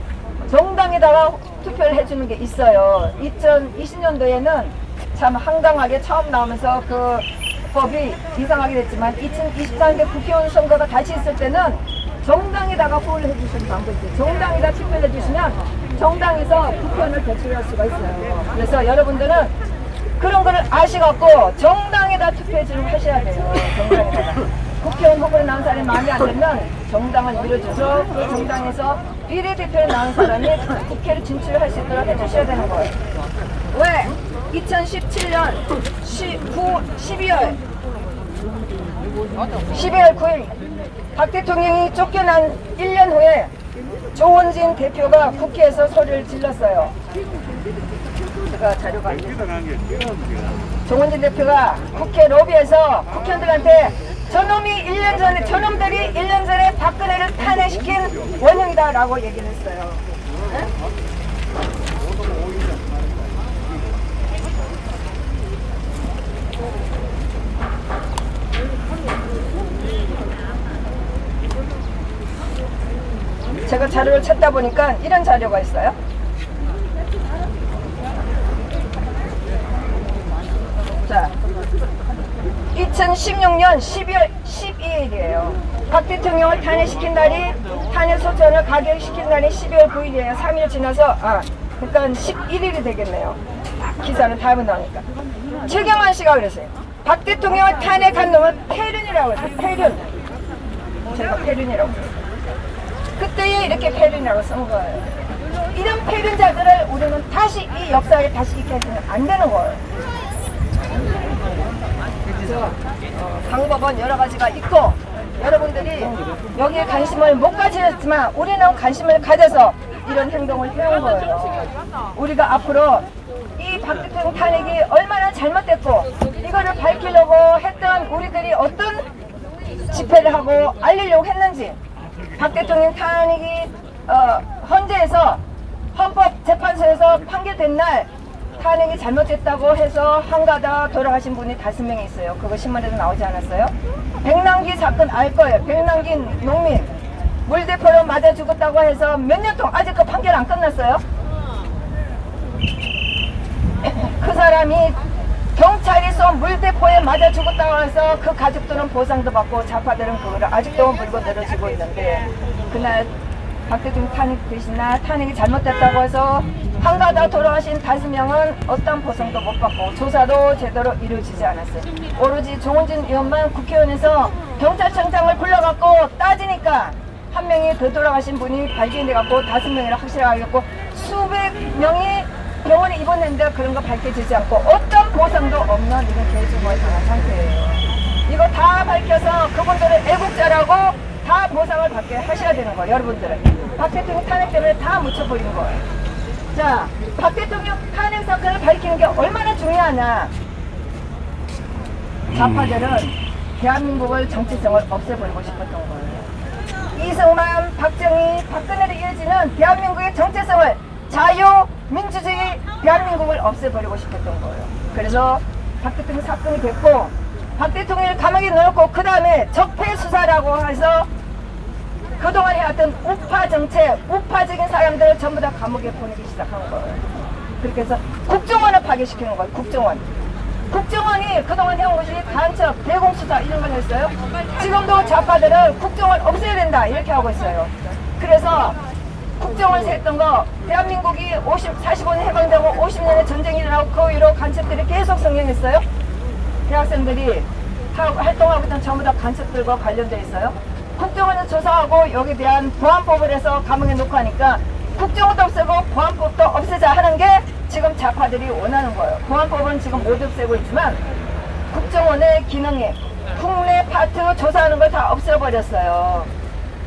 정당에다가 투표를 해주는 게 있어요. 2020년도에는 참 황당하게 처음 나오면서 그 법이 이상하게 됐지만 2024년도 국회의원 선거가 다시 있을 때는 정당에다가 후원을 해주시는 방법이 있어요. 정당에다 투표를 해주시면 정당에서 국회의원을 배출할 수가 있어요. 그래서 여러분들은 그런 거를 아시갖고 정당에다 투표해주는 거 하셔야 돼요. 정당에다가. 국회의원 후보에 나온 사람이 마음에 안 들면 정당을 밀어줘서 그 정당에서 비례대표에 나온 사람이 국회를 진출할 수 있도록 해주셔야 되는 거예요. 왜? 2017년 12월 12월 9일 박 대통령이 쫓겨난 1년 후에 조원진 대표가 국회에서 소리를 질렀어요. 제가 자료가 안 돼요. 조원진 대표가 국회 로비에서 국회의원들한테 저놈들이 1년 전에 박근혜를 탄핵시킨 원흉이다라고 얘기를 했어요. 네? 제가 자료를 찾다 보니까 이런 자료가 있어요. 자, 2016년 12월 12일이에요. 박 대통령을 탄핵시킨 날이, 탄핵 소전을 가결시킨 날이 12월 9일이에요. 3일 지나서, 그러니까 11일이 되겠네요. 기사는 다음에 나오니까. 최경환 씨가 그랬어요. 박 대통령을 탄핵한 놈은 폐륜이라고 했어요. 폐륜. 제가 폐륜이라고 했어요. 그때에 이렇게 폐륜이라고 쓴 거예요. 이런 폐륜자들을 우리는 다시 이 역사에 다시 있게 해서는 안 되는 거예요. 그래서 방법은 여러 가지가 있고 여러분들이 여기에 관심을 못 가지셨지만 우리는 관심을 가져서 이런 행동을 해온 거예요. 우리가 앞으로 이 박 대통령 탄핵이 얼마나 잘못됐고 이거를 밝히려고 했던 우리들이 어떤 집회를 하고 알리려고 했는지, 박 대통령 탄핵이 헌재에서 헌법재판소에서 판결된 날 탄핵이 잘못됐다고 해서 한가다 돌아가신 분이 5명이 있어요. 그거 신문에도 나오지 않았어요? 백남기 사건 알 거예요. 백남기 농민 물대포로 맞아 죽었다고 해서 몇 년 동안 아직 그 판결 안 끝났어요? 그 사람이 경찰이 쏜 물대포에 맞아 죽었다고 해서 그 가족들은 보상도 받고 좌파들은 그거를 아직도 물고 늘어지고 있는데, 그날 박 대통령 탄핵 되신 날 탄핵이 잘못됐다고 해서 한가다 돌아가신 5명은 어떤 보상도 못 받고 조사도 제대로 이루어지지 않았어요. 오로지 조원진 의원만 국회의원에서 경찰청장을 불러갖고 따지니까 한 명이 더 돌아가신 분이 발견돼갖고 5명이라 확실하게 하겠고 수백 명이 병원에 입원했는데 그런 거 밝혀지지 않고 어떤 보상도 없는 이런 개주거에 당한 상태예요. 이거 다 밝혀서 그분들을 애국자라고 다 보상을 받게 하셔야 되는 거예요. 여러분들은 박 대통령 탄핵 때문에 다 묻혀버린 거예요. 자, 박 대통령 탄핵 사건을 밝히는 게 얼마나 중요하냐. 좌파들은 대한민국을 정체성을 없애버리고 싶었던 거예요. 이승만, 박정희, 박근혜로 이어지는 대한민국의 정체성을, 자유, 민주주의 대한민국을 없애버리고 싶었던 거예요. 그래서 박 대통령 사건이 됐고 박 대통령을 감옥에 넣었고 그 다음에 적폐수사라고 해서 그동안 해왔던 우파 정책, 우파적인 사람들을 전부 다 감옥에 보내기 시작한 거예요. 그렇게 해서 국정원을 파괴시키는 거예요. 국정원이 그동안 해온 것이 간첩, 대공수사 이런 걸 했어요. 지금도 좌파들은 국정원 없애야 된다 이렇게 하고 있어요. 그래서 국정원에서 했던 거, 대한민국이 45년 해방되고 50년의 전쟁이 일어나고 그 이후로 간첩들이 계속 성행했어요. 대학생들이 활동하고 있던 전부 다 간첩들과 관련되어 있어요. 국정원에서 조사하고 여기에 대한 보안법을 해서 감옥에 놓고 하니까 국정원도 없애고 보안법도 없애자 하는 게 지금 좌파들이 원하는 거예요. 보안법은 지금 못 없애고 있지만 국정원의 기능이 국내 파트 조사하는 걸 다 없애버렸어요.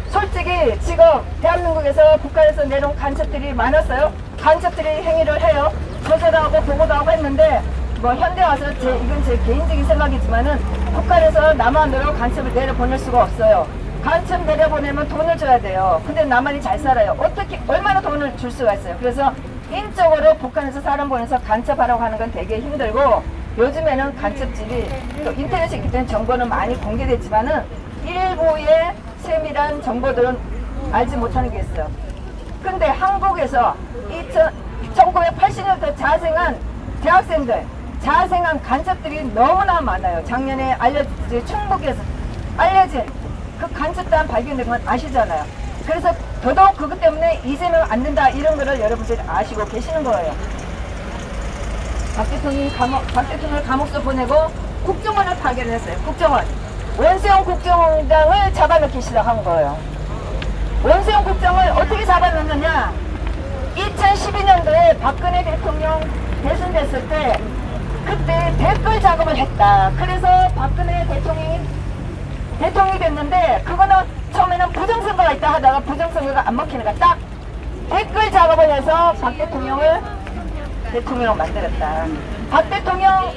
솔직히 지금 대한민국에서 북한에서 내려온 간첩들이 많았어요. 간첩들이 행위를 해요. 조사도 하고 보고도 하고 했는데 뭐 현대 와서 이건 제 개인적인 생각이지만은 북한에서 남한으로 간첩을 내려보낼 수가 없어요. 간첩 내려보내면 돈을 줘야 돼요. 근데 남한이 잘 살아요. 어떻게 얼마나 돈을 줄 수가 있어요. 그래서 인적으로 북한에서 사람 보내서 간첩하라고 하는 건 되게 힘들고, 요즘에는 간첩질이 또 인터넷에 있기 때문에 정보는 많이 공개됐지만은 일부의 세밀한 정보들은 알지 못하는 게 있어요. 근데 한국에서 1980년부터 자생한 대학생들, 자생한 간첩들이 너무나 많아요. 작년에 충북에서 알려진 그 간첩단 발견된 건 아시잖아요. 그래서 더더욱 그것 때문에 이재명 안 된다 이런 거를 여러분들이 아시고 계시는 거예요. 박 대통령을 감옥서 보내고 국정원을 파괴를 했어요. 국정원. 원세훈 국정원장을 잡아넣기 시작한 거예요. 원세훈 국정을 어떻게 잡아넣느냐. 2012년도에 박근혜 대통령 대선됐을 때 그때 댓글 작업을 했다. 그래서 박근혜 대통령이 됐는데 그거는 처음에는 부정선거가 있다 하다가 부정선거가 안 먹히니까 딱 댓글 작업을 해서 박 대통령을 대통령으로 만들었다. 박 대통령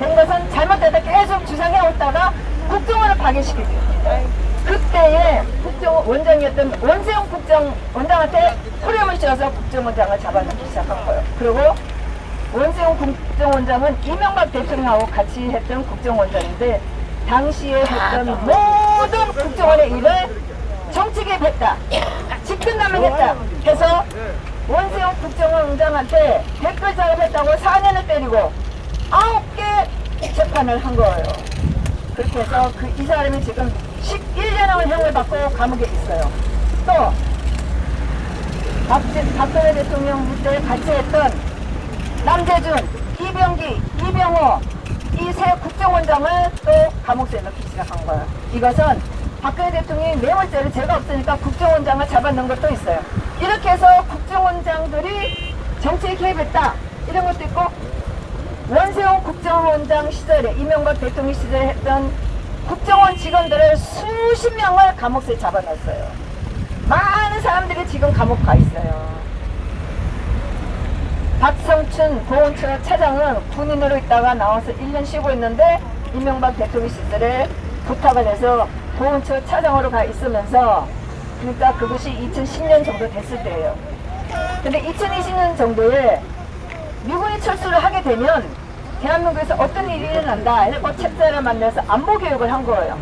된 것은 잘못되다 계속 주장해 오다가 국정원을 파괴시키죠. 그때에 국정원장이었던 원세훈 국정원장한테 후렴을 씌워서 국정원장을 잡아놓기 시작한 거예요. 그리고 원세훈 국정원장은 이명박 대통령하고 같이 했던 국정원장인데 당시에 했던 모든 국정원의 일을 정치 개입했다, 직권남용했다 해서 원세훈 국정원장한테 댓글 작업했다고 4년을 때리고 9개 재판을 한 거예요. 그렇게 해서 이 사람이 지금 11년을 형을 받고 감옥에 있어요. 또 박근혜 대통령 때 같이 했던 남재준, 이병기, 이병호 이 세 국정원장을 또 감옥에 넣기 시작한 거예요. 이것은 박근혜 대통령이 뇌물죄를 죄가 없으니까 국정원장을 잡아넣은 것도 있어요. 이렇게 해서 국정원장들이 정치에 개입했다 이런 것도 있고, 원세훈 국정원장 시절에 이명박 대통령 시절에 했던 국정원 직원들을 수십 명을 감옥에 잡아놨어요. 많은 사람들이 지금 감옥 가 있어요. 박성춘 보훈처 차장은 군인으로 있다가 나와서 1년 쉬고 있는데 이명박 대통령 시절에 부탁을 해서 보훈처 차장으로 가 있으면서, 그러니까 그것이 2010년 정도 됐을 때예요. 근데 2020년 정도에 미군이 철수를 하게 되면 대한민국에서 어떤 일이 일어난다 해서 책자를 만들어서 안보교육을 한 거예요.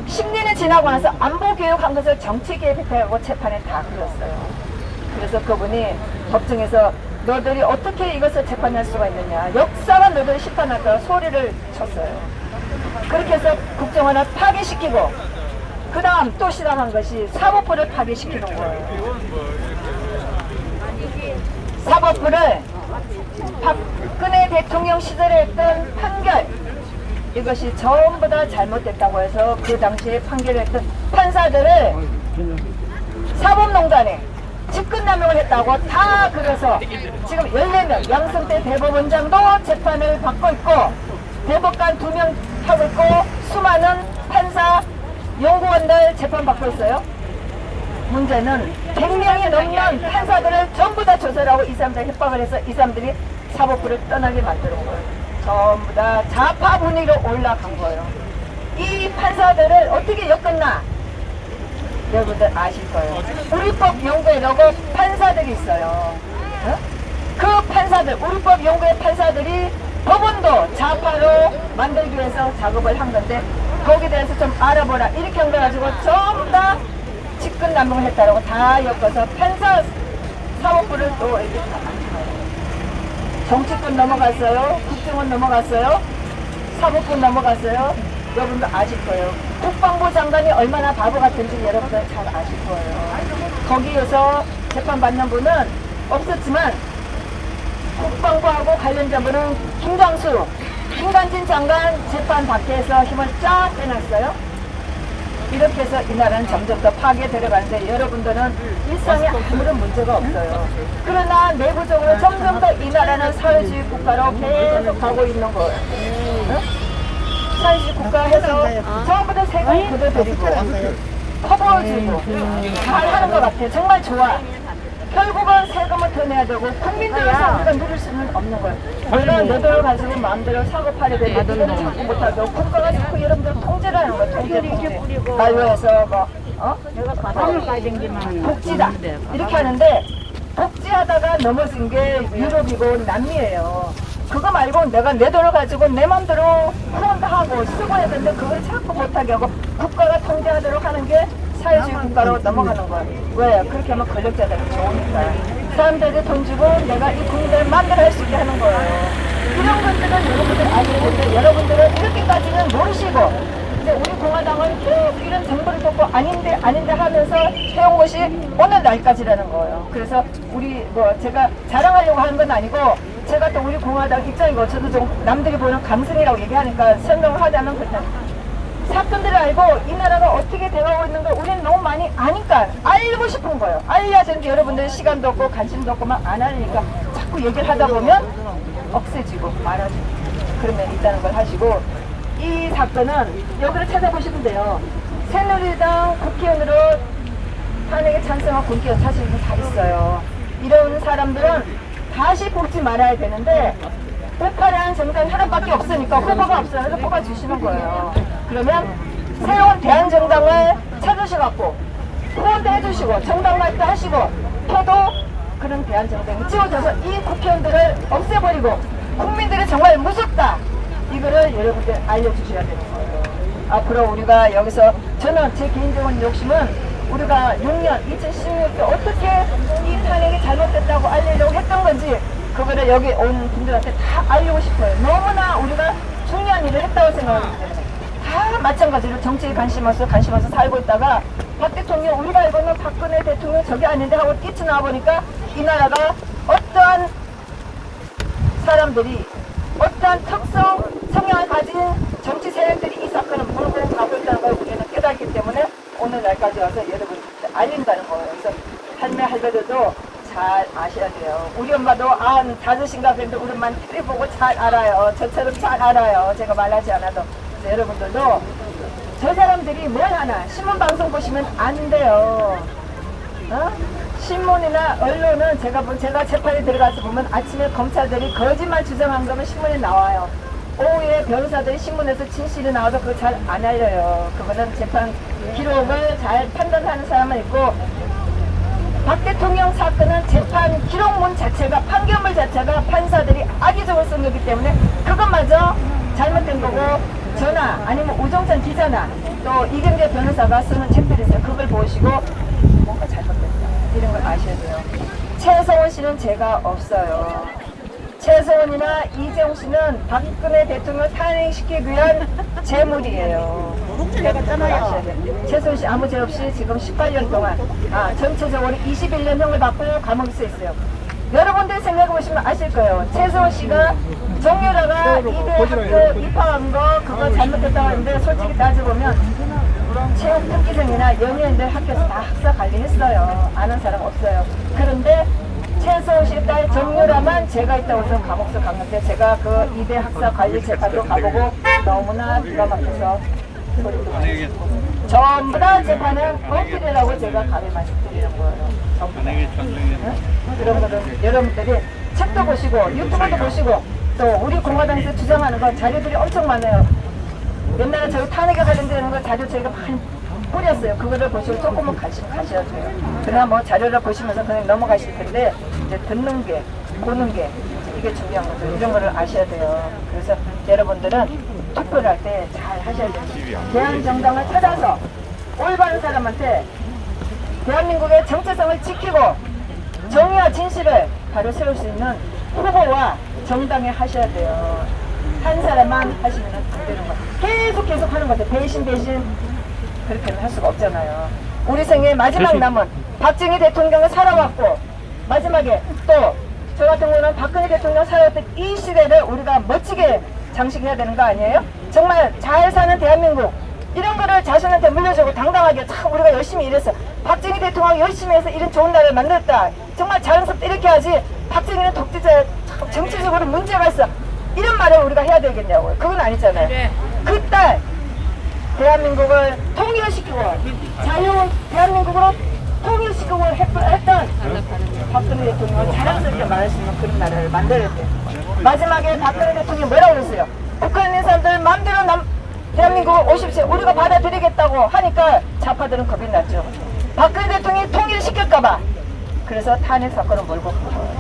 10년이 지나고 나서 안보교육한 것을 정치 개입했다고 재판에 다 걸렸어요. 그래서 그분이 법정에서 너들이 어떻게 이것을 재판할 수가 있느냐, 역사가 너들이 심판할까 소리를 쳤어요. 그렇게 해서 국정원을 파괴시키고 그 다음 또 시작한 것이 사법부를 파괴시키는 거예요. 사법부를 박근혜 대통령 시절에 했던 판결, 이것이 전부 다 잘못됐다고 해서 그 당시에 판결했던 판사들을 사법농단에 직권남용을 했다고 다 그래서 지금 14명, 양승태 대법원장도 재판을 받고 있고 대법관 2명 하고 있고 수많은 판사, 연구원들 재판받고 있어요. 문제는 100명이 넘는 판사들을 전부 다 조사를 하고 이 사람들 협박을 해서 이 사람들이 사법부를 떠나게 만드는 거예요. 전부 다 좌파 분위기로 올라간 거예요. 이 판사들을 어떻게 엮었나? 여러분들 아실 거예요. 우리법 연구회라고 판사들이 있어요. 어? 그 판사들, 우리법 연구회 판사들이 법원도 좌파로 만들기 위해서 작업을 한 건데 거기에 대해서 좀 알아보라 이렇게 한 거 가지고 전부 다 직권남용을 했다라고 다 엮어서 판사 사법부를 또 이렇게 다 만들어요. 정치권 넘어갔어요. 국정원 넘어갔어요. 사법부 넘어갔어요. 여러분들 아실 거예요. 국방부 장관이 얼마나 바보 같은지 여러분들 잘 아실 거예요. 거기에서 재판받는 분은 없었지만 국방부하고 관련된 분은 김관진 장관 재판 받게 해서 힘을 쫙 빼놨어요. 이렇게 해서 이 나라는 점점 더 파괴 들어가는데 여러분들은 일상에 아무런 문제가 없어요. 그러나 내부적으로 점점 더 이 나라는 사회주의 국가로 계속 가고 있는 거예요. 응? 사회주의 국가 해서 전부 다 세금 걷어들이고 커버해주고 잘 하는 것 같아. 정말 좋아. 결국은 세금을 더 내야 되고 국민들로서 우리가 누릴 수는 없는 거예요. 내가 내 돈을 가지고 마음대로 사고 팔이 되고 이거는 자꾸 못하고 국가가 자꾸 여러분들 통제를 하는 거예요. 통제. 말로해서 뭐 복지다 이렇게 하는데 복지하다가 넘어진 게 유럽이고 남미예요. 그거 말고 내가 내 돈을 가지고 내 마음대로 후원도 하고 쓰고 해야 되는데 그걸 자꾸 못하게 하고 국가가 통제하도록 하는 게 사회주의 국가로 넘어가는 거예요. 왜? 그렇게 하면 권력자들이 좋으니까. 사람들이 돈 주고 내가 이 국민들을 만들어 할 수 있게 하는 거예요. 이런 것들은 여러분들 아실 텐데 여러분들은 이렇게까지는 모르시고 이제 우리 공화당은 계속 이런 정보를 듣고 아닌데 하면서 해온 것이 오늘 날까지라는 거예요. 그래서 우리 제가 자랑하려고 하는 건 아니고 제가 또 우리 공화당 입장이고 저도 좀 남들이 보는 감성이라고 얘기하니까 설명을 하자면 그렇다. 사건들을 알고 이 나라가 어떻게 돼가고 있는 걸 우리는 너무 많이 아니까 알고 싶은 거예요. 알려야 되는데 여러분들 시간도 없고 관심도 없고 막 안 하니까 자꾸 얘기를 하다 보면 억세지고 말아지고 그런 면이 있다는 걸 하시고 이 사건은 여기를 찾아보시면 돼요. 새누리당 국회의원으로 탄핵에 찬성한 국회의원 사실 다 있어요. 이런 사람들은 다시 뽑지 말아야 되는데 뽑아라는 정당이 하나밖에 없으니까 후보가 없어요. 그래서 뽑아주시는 거예요. 그러면 새로운 대한정당을 찾으셔갖고 후원도 해주시고 정당 발도 하시고 표도 그런 대한정당이 지워져서 이 국회의원들을 없애버리고 국민들이 정말 무섭다 이거를 여러분들 알려주셔야 되는 거예요. 앞으로 우리가 여기서 저는 제 개인적인 욕심은 우리가 6년 2016년 어떻게 이 탄핵이 잘못됐다고 알리려고 했던 건지 그거를 여기 온 분들한테 다 알리고 싶어요. 너무나 우리가 중요한 일을 했다고 생각하기 때문에 다 마찬가지로 정치에 관심 없어 살고 있다가 박 대통령 우리가 알고는 박근혜 대통령 저게 아닌데 하고 뛰쳐나와 보니까 이 나라가 어떠한 사람들이 어떠한 특성 성향을 가진 정치 세력들이 이 사건을 물고 가고 있다는 걸 우리는 깨닫기 때문에 오늘날까지 와서 여러분한테 알린다는 거예요. 그래서 할매 할배들도 잘 아셔야 돼요. 우리 엄마도 95인가 그런데 우리 엄마는 TV 보고 잘 알아요. 저처럼 잘 알아요. 제가 말하지 않아도. 그래서 여러분들도 저 사람들이 뭘 하나 신문 방송 보시면 안 돼요. 신문이나 언론은 제가 재판에 들어가서 보면 아침에 검찰들이 거짓말 주장한 거면 신문에 나와요. 오후에 변호사들이 신문에서 진실이 나와도 그거 잘 안 알려요. 그거는 재판 기록을 잘 판단하는 사람은 있고 박 대통령 사건은 재판 기록문 자체가 판결문 자체가 판사들이 악의적으로 쓴 거기 때문에 그것마저 잘못된 거고 저나 아니면 우종찬 기자나 또 이경재 변호사가 쓰는 책들이 있어요. 그걸 보시고 뭔가 잘못됐다 이런 걸 아셔야 돼요. 최성원 씨는 죄가 없어요. 최성원이나 이재용 씨는 박근혜 대통령을 탄핵시키기 위한 재물이에요. 아셔야 돼요. 최성원 씨 아무 죄 없이 지금 18년 동안 전체적으로 21년형을 받고 감옥에 있어요. 여러분들 생각해보시면 아실 거예요. 최성원 씨가 정유라가 이대 학교 입학한 거 그거 잘못됐다고 하는데 솔직히 따져보면 체육 특기생이나 연예인들 학교에서 다 학사 관리했어요. 아는 사람 없어요. 그런데 최성원 씨의 딸 정유라만 죄가 있다고 해서 감옥서 갔는데 제가 그 이대 학사 관리 재판도 가보고 너무나 기가 막혀서 소리도 많이 전부 다 재판은 엉킬이라고 제가 감히 말씀드리는 거예요. 전부 다. 그런 거는 여러분들이 책도 보시고 유튜브도 보시고 또 우리 공화당에서 주장하는 거 자료들이 엄청 많아요. 옛날에 저희 탄핵에 관련되는 거 자료 저희가 많이 뿌렸어요. 그거를 보시고 조금은 관심 가셔야 돼요. 그러나 뭐 자료를 보시면서 그냥 넘어가실 텐데 이제 듣는 게 보는 게 이게 중요한 거죠. 이런 거를 아셔야 돼요. 그래서 여러분들은 투표를 할 때 잘 하셔야 돼요. 대한정당을 찾아서 올바른 사람한테 대한민국의 정체성을 지키고 정의와 진실을 바로 세울 수 있는 후보와 정당에 하셔야 돼요. 한 사람만 하시면 안 되는 거예요. 계속 하는 것 같아요. 대신 그렇게는 할 수가 없잖아요. 우리 생애 마지막 남은 박정희 대통령을 살아왔고 마지막에 또 저 같은 경우는 박근혜 대통령 살아왔던 이 시대를 우리가 멋지게 장식해야 되는 거 아니에요? 정말 잘 사는 대한민국 이런 거를 자신한테 물려주고 당당하게 참 우리가 열심히 일했어. 박정희 대통령이 열심히 해서 이런 좋은 나라를 만들었다. 정말 자연스럽게 이렇게 하지 박정희는 독재자 정치적으로 문제가 있어. 이런 말을 우리가 해야 되겠냐고요. 그건 아니잖아요. 그 딸 대한민국을 통일시키고 자유로운 대한민국으로 통일시키고 했던 박근혜 대통령을 자랑스럽게 말할 수 있는 그런 나라를 만들어야 돼요. 마지막에 박근혜 대통령이 뭐라고 그랬어요? 북한에 있는 사람들 마음대로 대한민국을 오십시오. 우리가 받아들이겠다고 하니까 좌파들은 겁이 났죠. 박근혜 대통령이 통일시킬까봐 그래서 탄핵 사건을 몰고 간 거예요.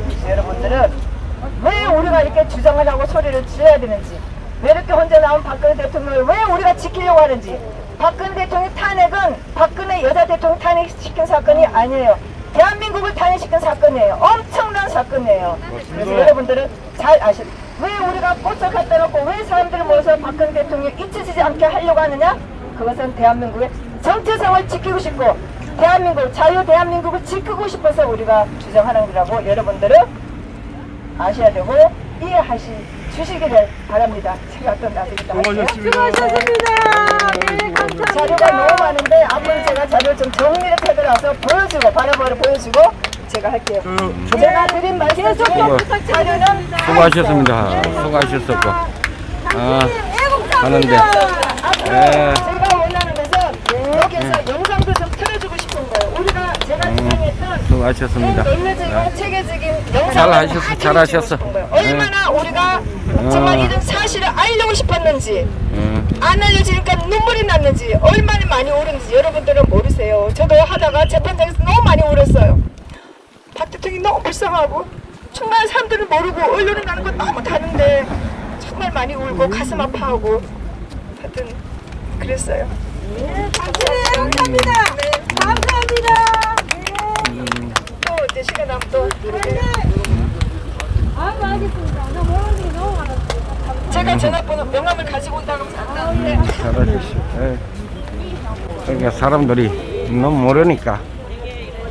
그래서 여러분들은 왜 우리가 이렇게 주장을 하고 소리를 질러야 되는지 왜 이렇게 혼자 나온 박근혜 대통령을 왜 우리가 지키려고 하는지 박근혜 대통령 탄핵은 박근혜 여자 대통령 탄핵시킨 사건이 아니에요. 대한민국을 탄핵시킨 사건이에요. 엄청난 사건이에요. 그래서 여러분들은 잘 아셔야 돼요. 왜 우리가 꽃을 갖다 놓고 왜 사람들을 모여서 박근혜 대통령 잊혀지지 않게 하려고 하느냐? 그것은 대한민국의 정체성을 지키고 싶고 대한민국, 자유 대한민국을 지키고 싶어서 우리가 주장하는 거라고 여러분들은 아셔야 되고 이해하시기를 바랍니다. 제가 또 나중에 또 할게요. 수고하셨습니다. 네, 감사합니다. 자료가 너무 많은데 앞으로 제가 자료를 좀 정리를 해드려서 보여주고 바로바로 보여주고 제가 할게요. 제가 드린 말씀 중에 자료는 수고하셨습니다. 수고하셨었고. 당신 애국 하는데. 예. 제가 원하는 것은 여기서 영상도 좀 틀어주고 싶은 거예요. 우리가 제가 주장했던 수고하셨습니다. 논리적이고 체계적인 영상을 잘하셨어, 잘하셨어. 얼마나 우리가 정말 이런 사실을 알려고 싶었는지 안 알려지니까 눈물이 났는지 얼마나 많이 울었는지 여러분들은 모르세요. 저도 하다가 재판장에서 너무 많이 울었어요. 박 대통령이 너무 불쌍하고 정말 사람들은 모르고 언론에 나는 거 너무 다른데 정말 많이 울고 가슴 아파하고 하여튼 그랬어요. 감사합니다. 감사합니다. 또 이제 시간 나면 또 이렇게 알겠습니다. 나 모르는 게 너무 많았어요. 제가 전화번호 명함을 가지고 온다고 하면서 안 나오는데 잘하셨어요. 예. 그러니까 사람들이 너무 모르니까